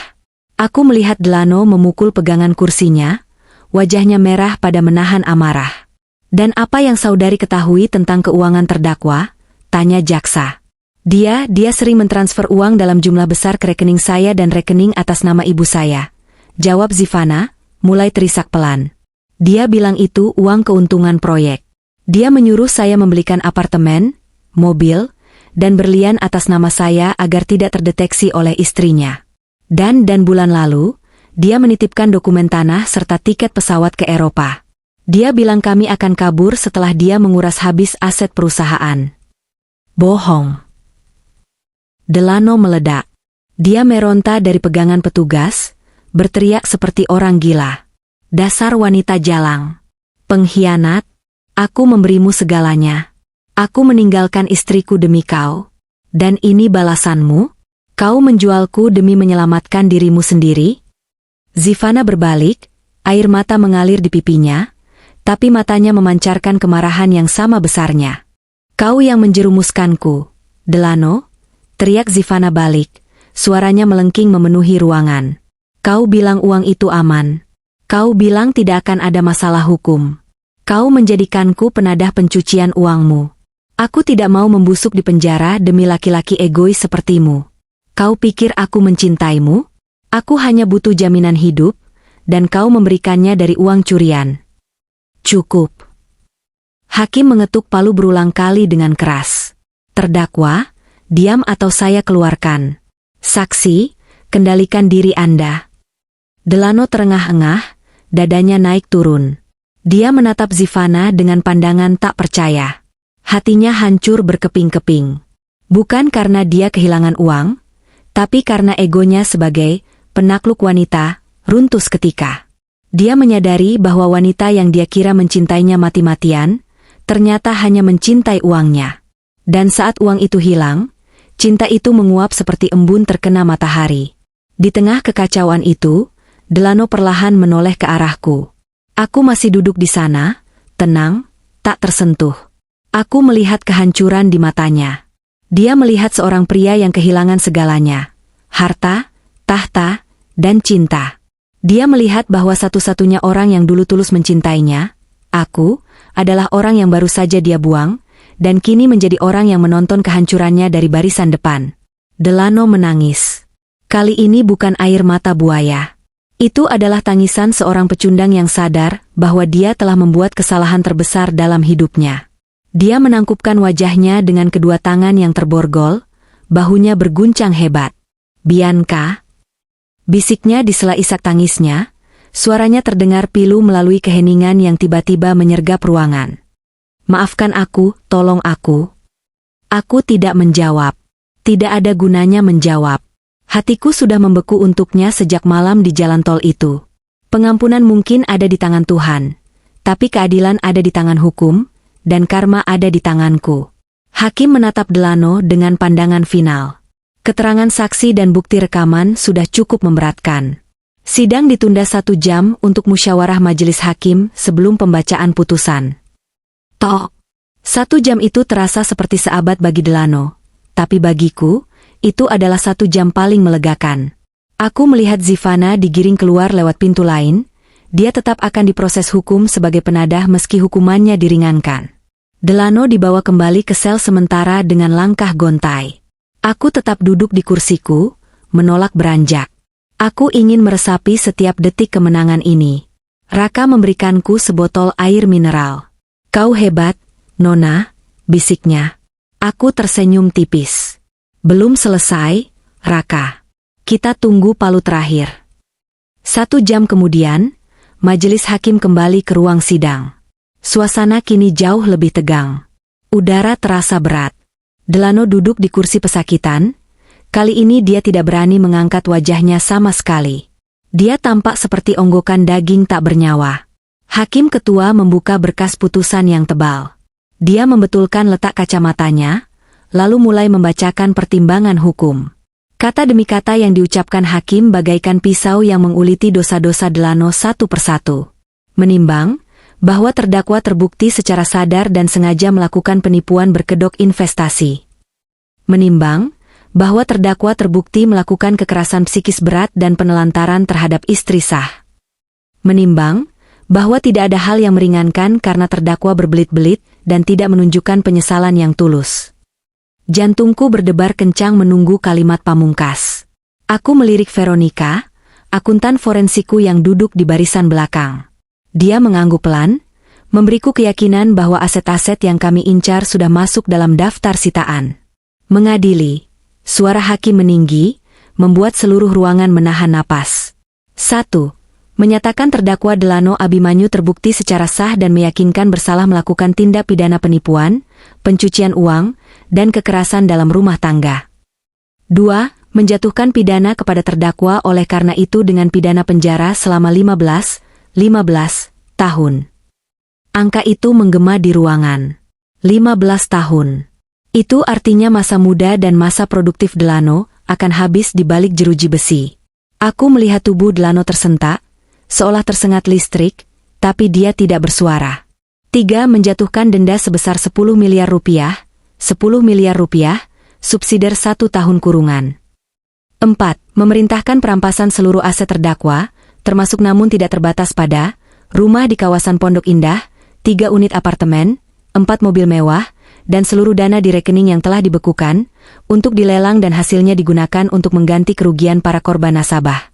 Aku melihat Delano memukul pegangan kursinya, wajahnya merah pada menahan amarah. Dan apa yang saudari ketahui tentang keuangan terdakwa? Tanya jaksa. Dia sering mentransfer uang dalam jumlah besar ke rekening saya dan rekening atas nama ibu saya. Jawab Zivana, mulai terisak pelan. Dia bilang itu uang keuntungan proyek. Dia menyuruh saya membelikan apartemen, mobil, dan berlian atas nama saya agar tidak terdeteksi oleh istrinya. Dan bulan lalu, dia menitipkan dokumen tanah serta tiket pesawat ke Eropa. Dia bilang kami akan kabur setelah dia menguras habis aset perusahaan. Bohong. Delano meledak. Dia meronta dari pegangan petugas, berteriak seperti orang gila. Dasar wanita jalang. Pengkhianat. Aku memberimu segalanya. Aku meninggalkan istriku demi kau. Dan ini balasanmu? Kau menjualku demi menyelamatkan dirimu sendiri? Zivana berbalik, air mata mengalir di pipinya, tapi matanya memancarkan kemarahan yang sama besarnya. Kau yang menjerumuskanku, Delano, teriak Zivana balik, suaranya melengking memenuhi ruangan. Kau bilang uang itu aman. Kau bilang tidak akan ada masalah hukum. Kau menjadikanku penadah pencucian uangmu. Aku tidak mau membusuk di penjara demi laki-laki egois sepertimu. Kau pikir aku mencintaimu? Aku hanya butuh jaminan hidup, dan kau memberikannya dari uang curian. Cukup. Hakim mengetuk palu berulang kali dengan keras. Terdakwa, Diam atau saya keluarkan. Saksi, kendalikan diri Anda. Delano terengah-engah, dadanya naik turun. Dia menatap Zivana dengan pandangan tak percaya. Hatinya hancur berkeping-keping. Bukan karena dia kehilangan uang, tapi karena egonya sebagai penakluk wanita runtuh seketika. Dia menyadari bahwa wanita yang dia kira mencintainya mati-matian, ternyata hanya mencintai uangnya. Dan saat uang itu hilang, cinta itu menguap seperti embun terkena matahari. Di tengah kekacauan itu, Delano perlahan menoleh ke arahku. Aku masih duduk di sana, tenang, tak tersentuh. Aku melihat kehancuran di matanya. Dia melihat seorang pria yang kehilangan segalanya. Harta, tahta, dan cinta. Dia melihat bahwa satu-satunya orang yang dulu tulus mencintainya, aku, adalah orang yang baru saja dia buang, dan kini menjadi orang yang menonton kehancurannya dari barisan depan. Delano menangis. Kali ini bukan air mata buaya. Itu adalah tangisan seorang pecundang yang sadar bahwa dia telah membuat kesalahan terbesar dalam hidupnya. Dia menangkupkan wajahnya dengan kedua tangan yang terborgol, bahunya berguncang hebat. "Bianca," bisiknya di sela isak tangisnya, suaranya terdengar pilu melalui keheningan yang tiba-tiba menyergap ruangan. "Maafkan aku, tolong aku." Aku tidak menjawab. Tidak ada gunanya menjawab. Hatiku sudah membeku untuknya sejak malam di jalan tol itu. Pengampunan mungkin ada di tangan Tuhan, tapi keadilan ada di tangan hukum, dan karma ada di tanganku. Hakim menatap Delano dengan pandangan final. Keterangan saksi dan bukti rekaman sudah cukup memberatkan. Sidang ditunda 1 jam untuk musyawarah majelis hakim sebelum pembacaan putusan. Tok. 1 jam itu terasa seperti seabad bagi Delano, tapi bagiku, itu adalah 1 jam paling melegakan. Aku melihat Zivana digiring keluar lewat pintu lain, dia tetap akan diproses hukum sebagai penadah meski hukumannya diringankan. Delano dibawa kembali ke sel sementara dengan langkah gontai. Aku tetap duduk di kursiku, menolak beranjak. Aku ingin meresapi setiap detik kemenangan ini. Raka memberikanku sebotol air mineral. "Kau hebat, Nona," bisiknya. Aku tersenyum tipis. "Belum selesai, Raka. Kita tunggu palu terakhir." 1 jam kemudian, majelis hakim kembali ke ruang sidang. Suasana kini jauh lebih tegang. Udara terasa berat. Delano duduk di kursi pesakitan. Kali ini dia tidak berani mengangkat wajahnya sama sekali. Dia tampak seperti onggokan daging tak bernyawa. Hakim ketua membuka berkas putusan yang tebal. Dia membetulkan letak kacamatanya, lalu mulai membacakan pertimbangan hukum. Kata demi kata yang diucapkan hakim bagaikan pisau yang menguliti dosa-dosa Delano satu persatu. Menimbang bahwa terdakwa terbukti secara sadar dan sengaja melakukan penipuan berkedok investasi. Menimbang bahwa terdakwa terbukti melakukan kekerasan psikis berat dan penelantaran terhadap istri sah. Menimbang bahwa tidak ada hal yang meringankan karena terdakwa berbelit-belit dan tidak menunjukkan penyesalan yang tulus. Jantungku berdebar kencang menunggu kalimat pamungkas. Aku melirik Veronica, akuntan forensiku yang duduk di barisan belakang. Dia mengangguk pelan, memberiku keyakinan bahwa aset-aset yang kami incar sudah masuk dalam daftar sitaan. Mengadili, suara hakim meninggi, membuat seluruh ruangan menahan napas. 1. Menyatakan terdakwa Delano Abimanyu terbukti secara sah dan meyakinkan bersalah melakukan tindak pidana penipuan, pencucian uang, dan kekerasan dalam rumah tangga. 2. Menjatuhkan pidana kepada terdakwa oleh karena itu dengan pidana penjara selama 15 tahun. Angka itu menggema di ruangan. 15 tahun. Itu artinya masa muda dan masa produktif Delano akan habis di balik jeruji besi. Aku melihat tubuh Delano tersentak, seolah tersengat listrik, tapi dia tidak bersuara. 3. Menjatuhkan denda sebesar 10 miliar rupiah, subsidiar 1 tahun kurungan. 4. Memerintahkan perampasan seluruh aset terdakwa, termasuk namun tidak terbatas pada, rumah di kawasan Pondok Indah, 3 unit apartemen, 4 mobil mewah, dan seluruh dana di rekening yang telah dibekukan, untuk dilelang dan hasilnya digunakan untuk mengganti kerugian para korban nasabah.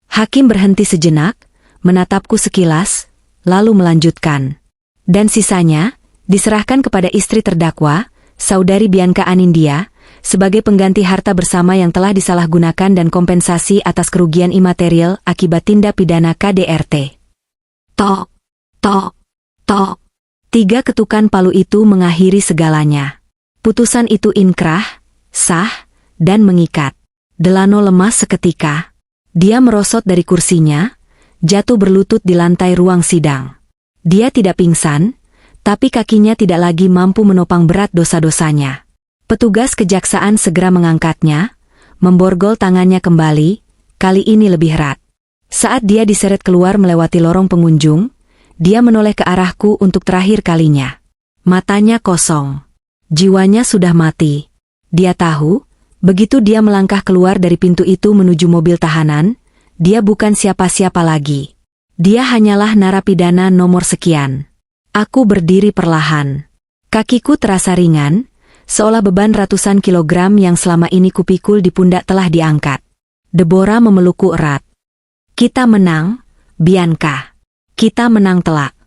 Hakim berhenti sejenak, menatapku sekilas, lalu melanjutkan. Dan sisanya, diserahkan kepada istri terdakwa, Saudari Bianca Anindya, sebagai pengganti harta bersama yang telah disalahgunakan dan kompensasi atas kerugian imaterial akibat tindak pidana KDRT. Tok, tok, tok. 3 ketukan palu itu mengakhiri segalanya. Putusan itu inkrah, sah, dan mengikat. Delano lemas seketika. Dia merosot dari kursinya, jatuh berlutut di lantai ruang sidang. Dia tidak pingsan, tapi kakinya tidak lagi mampu menopang berat dosa-dosanya. Petugas kejaksaan segera mengangkatnya, memborgol tangannya kembali, kali ini lebih erat. Saat dia diseret keluar melewati lorong pengunjung, dia menoleh ke arahku untuk terakhir kalinya. Matanya kosong. Jiwanya sudah mati. Dia tahu, begitu dia melangkah keluar dari pintu itu menuju mobil tahanan, dia bukan siapa-siapa lagi. Dia hanyalah narapidana nomor sekian. Aku berdiri perlahan. Kakiku terasa ringan, seolah beban ratusan kilogram yang selama ini kupikul di pundak telah diangkat. Deborah memelukku erat. Kita menang, Bianca. Kita menang telak.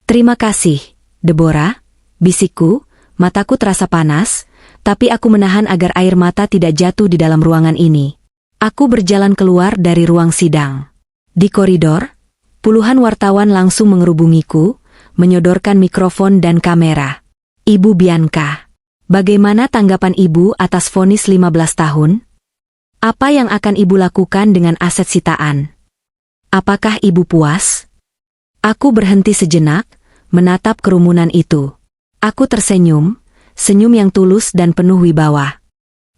Terima kasih, Deborah, bisikku, mataku terasa panas, tapi aku menahan agar air mata tidak jatuh di dalam ruangan ini. Aku berjalan keluar dari ruang sidang. Di koridor, puluhan wartawan langsung mengerubungiku, menyodorkan mikrofon dan kamera. Ibu Bianca, bagaimana tanggapan Ibu atas vonis 15 tahun? Apa yang akan Ibu lakukan dengan aset sitaan? Apakah Ibu puas? Aku berhenti sejenak, menatap kerumunan itu. Aku tersenyum, senyum yang tulus dan penuh wibawa.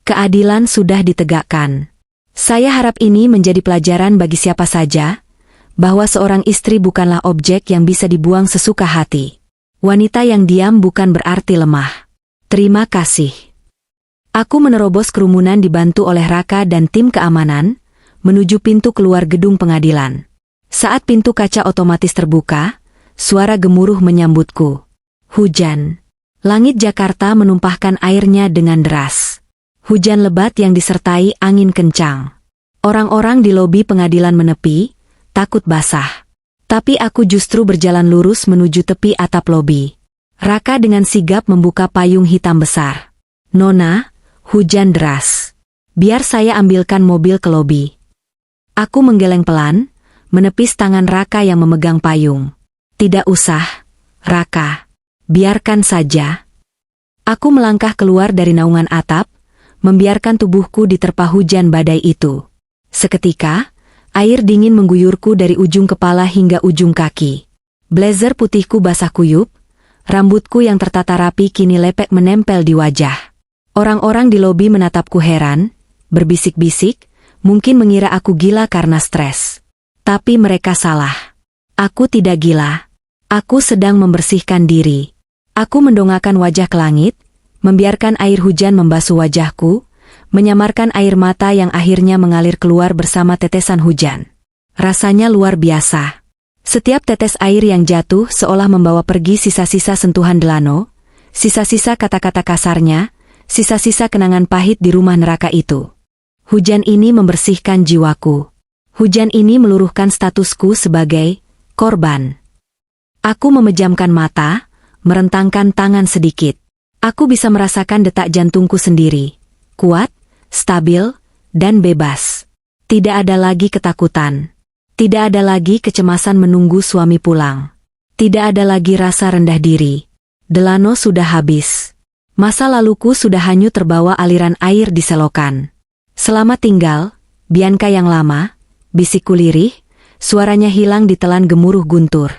Keadilan sudah ditegakkan. Saya harap ini menjadi pelajaran bagi siapa saja, bahwa seorang istri bukanlah objek yang bisa dibuang sesuka hati. Wanita yang diam bukan berarti lemah. Terima kasih. Aku menerobos kerumunan dibantu oleh Raka dan tim keamanan, menuju pintu keluar gedung pengadilan. Saat pintu kaca otomatis terbuka, suara gemuruh menyambutku. Hujan. Langit Jakarta menumpahkan airnya dengan deras. Hujan lebat yang disertai angin kencang. Orang-orang di lobi pengadilan menepi, takut basah. Tapi aku justru berjalan lurus menuju tepi atap lobi. Raka dengan sigap membuka payung hitam besar. Nona, hujan deras. Biar saya ambilkan mobil ke lobi. Aku menggeleng pelan, menepis tangan Raka yang memegang payung. Tidak usah, Raka. Biarkan saja. Aku melangkah keluar dari naungan atap, membiarkan tubuhku diterpa hujan badai itu. Seketika, air dingin mengguyurku dari ujung kepala hingga ujung kaki. Blazer putihku basah kuyup, rambutku yang tertata rapi kini lepek menempel di wajah. Orang-orang di lobi menatapku heran, berbisik-bisik, mungkin mengira aku gila karena stres. Tapi mereka salah. Aku tidak gila. Aku sedang membersihkan diri. Aku mendongakkan wajah ke langit, membiarkan air hujan membasuh wajahku, menyamarkan air mata yang akhirnya mengalir keluar bersama tetesan hujan. Rasanya luar biasa. Setiap tetes air yang jatuh seolah membawa pergi sisa-sisa sentuhan Delano, sisa-sisa kata-kata kasarnya, sisa-sisa kenangan pahit di rumah neraka itu. Hujan ini membersihkan jiwaku. Hujan ini meluruhkan statusku sebagai korban. Aku memejamkan mata, merentangkan tangan sedikit. Aku bisa merasakan detak jantungku sendiri. Kuat, stabil, dan bebas. Tidak ada lagi ketakutan. Tidak ada lagi kecemasan menunggu suami pulang. Tidak ada lagi rasa rendah diri. Delano sudah habis. Masa laluku sudah hanyut terbawa aliran air di selokan. Selamat tinggal, Bianca yang lama, bisikku lirih, suaranya hilang ditelan gemuruh guntur.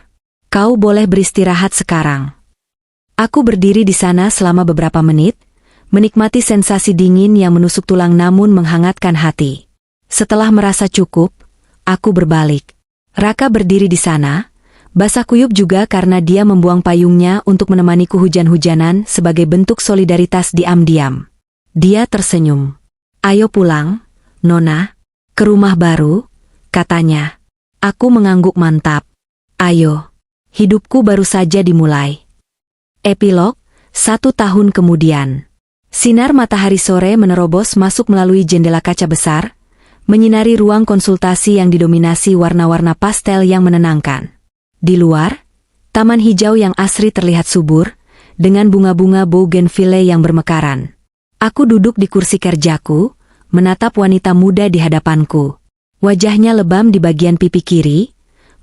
Kau boleh beristirahat sekarang. Aku berdiri di sana selama beberapa menit, menikmati sensasi dingin yang menusuk tulang namun menghangatkan hati. Setelah merasa cukup, aku berbalik. Raka berdiri di sana, basah kuyup juga karena dia membuang payungnya untuk menemaniku hujan-hujanan sebagai bentuk solidaritas diam-diam. Dia tersenyum. Ayo pulang, Nona, ke rumah baru, katanya. Aku mengangguk mantap. Ayo, hidupku baru saja dimulai. Epilog, 1 tahun kemudian. Sinar matahari sore menerobos masuk melalui jendela kaca besar, menyinari ruang konsultasi yang didominasi warna-warna pastel yang menenangkan. Di luar, taman hijau yang asri terlihat subur, dengan bunga-bunga bougainville yang bermekaran. Aku duduk di kursi kerjaku, menatap wanita muda di hadapanku. Wajahnya lebam di bagian pipi kiri,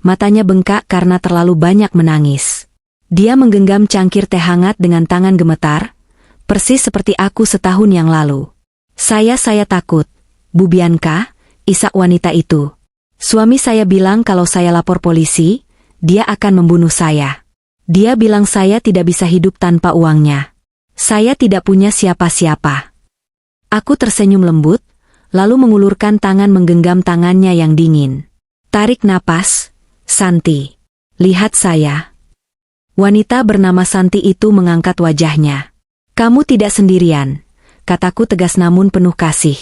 matanya bengkak karena terlalu banyak menangis. Dia menggenggam cangkir teh hangat dengan tangan gemetar, persis seperti aku setahun yang lalu. Saya takut, Bu Bianca, isak wanita itu. Suami saya bilang kalau saya lapor polisi, dia akan membunuh saya. Dia bilang saya tidak bisa hidup tanpa uangnya. Saya tidak punya siapa-siapa. Aku tersenyum lembut, lalu mengulurkan tangan menggenggam tangannya yang dingin. Tarik napas, Santi. Lihat saya. Wanita bernama Santi itu mengangkat wajahnya. Kamu tidak sendirian, kataku tegas namun penuh kasih.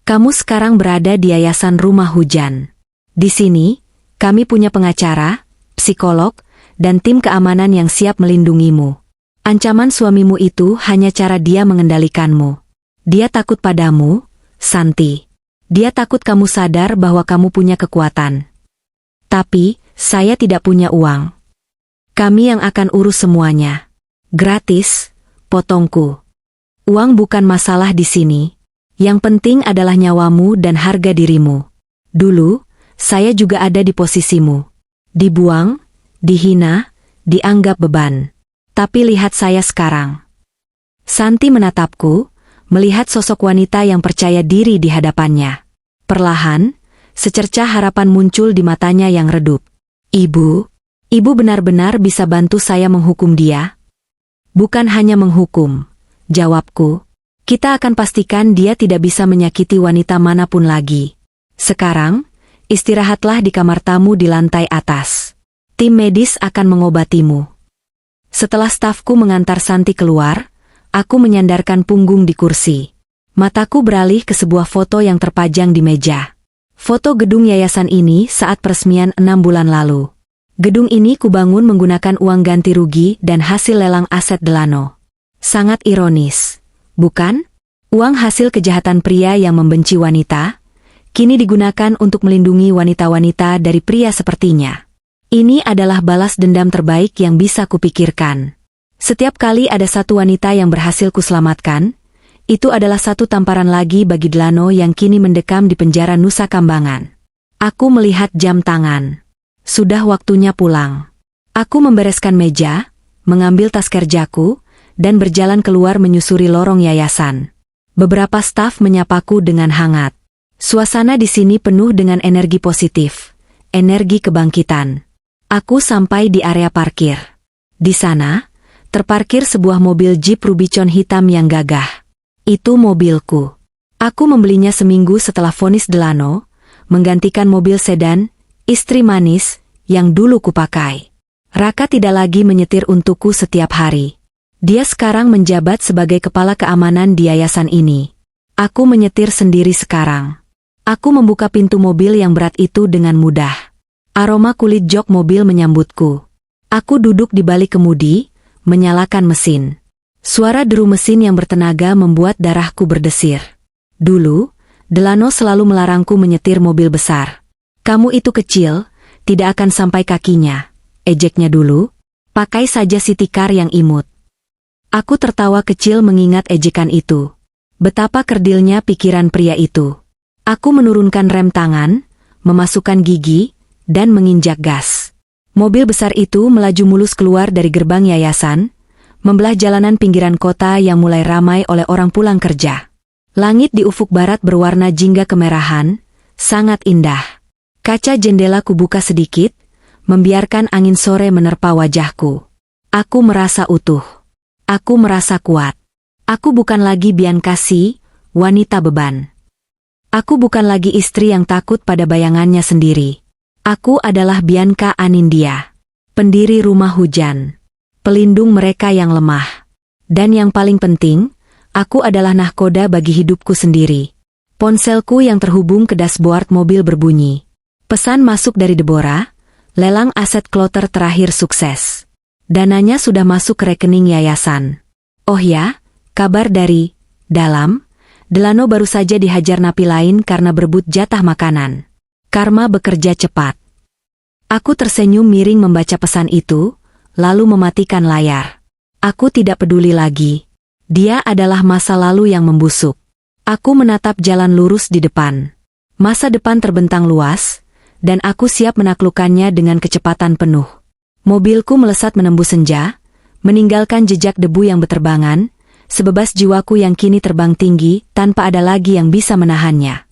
Kamu sekarang berada di Yayasan Rumah Hujan. Di sini, kami punya pengacara, psikolog, dan tim keamanan yang siap melindungimu. Ancaman suamimu itu hanya cara dia mengendalikanmu. Dia takut padamu, Santi. Dia takut kamu sadar bahwa kamu punya kekuatan. Tapi, saya tidak punya uang. Kami yang akan urus semuanya. Gratis, potongku. Uang bukan masalah di sini. Yang penting adalah nyawamu dan harga dirimu. Dulu, saya juga ada di posisimu. Dibuang, dihina, dianggap beban. Tapi lihat saya sekarang. Santi menatapku, melihat sosok wanita yang percaya diri di hadapannya. Perlahan, secercah harapan muncul di matanya yang redup. Ibu benar-benar bisa bantu saya menghukum dia? Bukan hanya menghukum, jawabku. Kita akan pastikan dia tidak bisa menyakiti wanita manapun lagi. Sekarang, istirahatlah di kamar tamu di lantai atas. Tim medis akan mengobatimu. Setelah stafku mengantar Santi keluar, aku menyandarkan punggung di kursi. Mataku beralih ke sebuah foto yang terpajang di meja. Foto gedung yayasan ini saat peresmian 6 bulan lalu. Gedung ini kubangun menggunakan uang ganti rugi dan hasil lelang aset Delano. Sangat ironis, bukan? Uang hasil kejahatan pria yang membenci wanita, kini digunakan untuk melindungi wanita-wanita dari pria sepertinya. Ini adalah balas dendam terbaik yang bisa kupikirkan. Setiap kali ada satu wanita yang berhasil kuselamatkan, itu adalah satu tamparan lagi bagi Delano yang kini mendekam di penjara Nusa Kambangan. Aku melihat jam tangan. Sudah waktunya pulang. Aku membereskan meja, mengambil tas kerjaku, dan berjalan keluar menyusuri lorong yayasan. Beberapa staf menyapaku dengan hangat. Suasana di sini penuh dengan energi positif, energi kebangkitan. Aku sampai di area parkir. Di sana, terparkir sebuah mobil Jeep Rubicon hitam yang gagah. Itu mobilku. Aku membelinya seminggu setelah vonis Delano, menggantikan mobil sedan, istri manis, yang dulu kupakai. Raka tidak lagi menyetir untukku setiap hari. Dia sekarang menjabat sebagai kepala keamanan di yayasan ini. Aku menyetir sendiri sekarang. Aku membuka pintu mobil yang berat itu dengan mudah. Aroma kulit jok mobil menyambutku. Aku duduk di balik kemudi, menyalakan mesin. Suara deru mesin yang bertenaga membuat darahku berdesir. Dulu, Delano selalu melarangku menyetir mobil besar. Kamu itu kecil, tidak akan sampai kakinya, ejeknya dulu. Pakai saja city car yang imut. Aku tertawa kecil mengingat ejekan itu. Betapa kerdilnya pikiran pria itu. Aku menurunkan rem tangan, memasukkan gigi, dan menginjak gas. Mobil besar itu melaju mulus keluar dari gerbang yayasan, membelah jalanan pinggiran kota yang mulai ramai oleh orang pulang kerja. Langit di ufuk barat berwarna jingga kemerahan, sangat indah. Kaca jendela kubuka sedikit, membiarkan angin sore menerpa wajahku. Aku merasa utuh. Aku merasa kuat. Aku bukan lagi Bianca Si, wanita beban. Aku bukan lagi istri yang takut pada bayangannya sendiri. Aku adalah Bianca Anindya, pendiri Rumah Hujan, pelindung mereka yang lemah. Dan yang paling penting, aku adalah nahkoda bagi hidupku sendiri. Ponselku yang terhubung ke dashboard mobil berbunyi. Pesan masuk dari Deborah, lelang aset kloter terakhir sukses. Dananya sudah masuk ke rekening yayasan. Oh ya, kabar dari dalam, Delano baru saja dihajar napi lain karena berebut jatah makanan. Karma bekerja cepat. Aku tersenyum miring membaca pesan itu, lalu mematikan layar. Aku tidak peduli lagi. Dia adalah masa lalu yang membusuk. Aku menatap jalan lurus di depan. Masa depan terbentang luas, dan aku siap menaklukkannya dengan kecepatan penuh. Mobilku melesat menembus senja, meninggalkan jejak debu yang berterbangan, sebebas jiwaku yang kini terbang tinggi tanpa ada lagi yang bisa menahannya.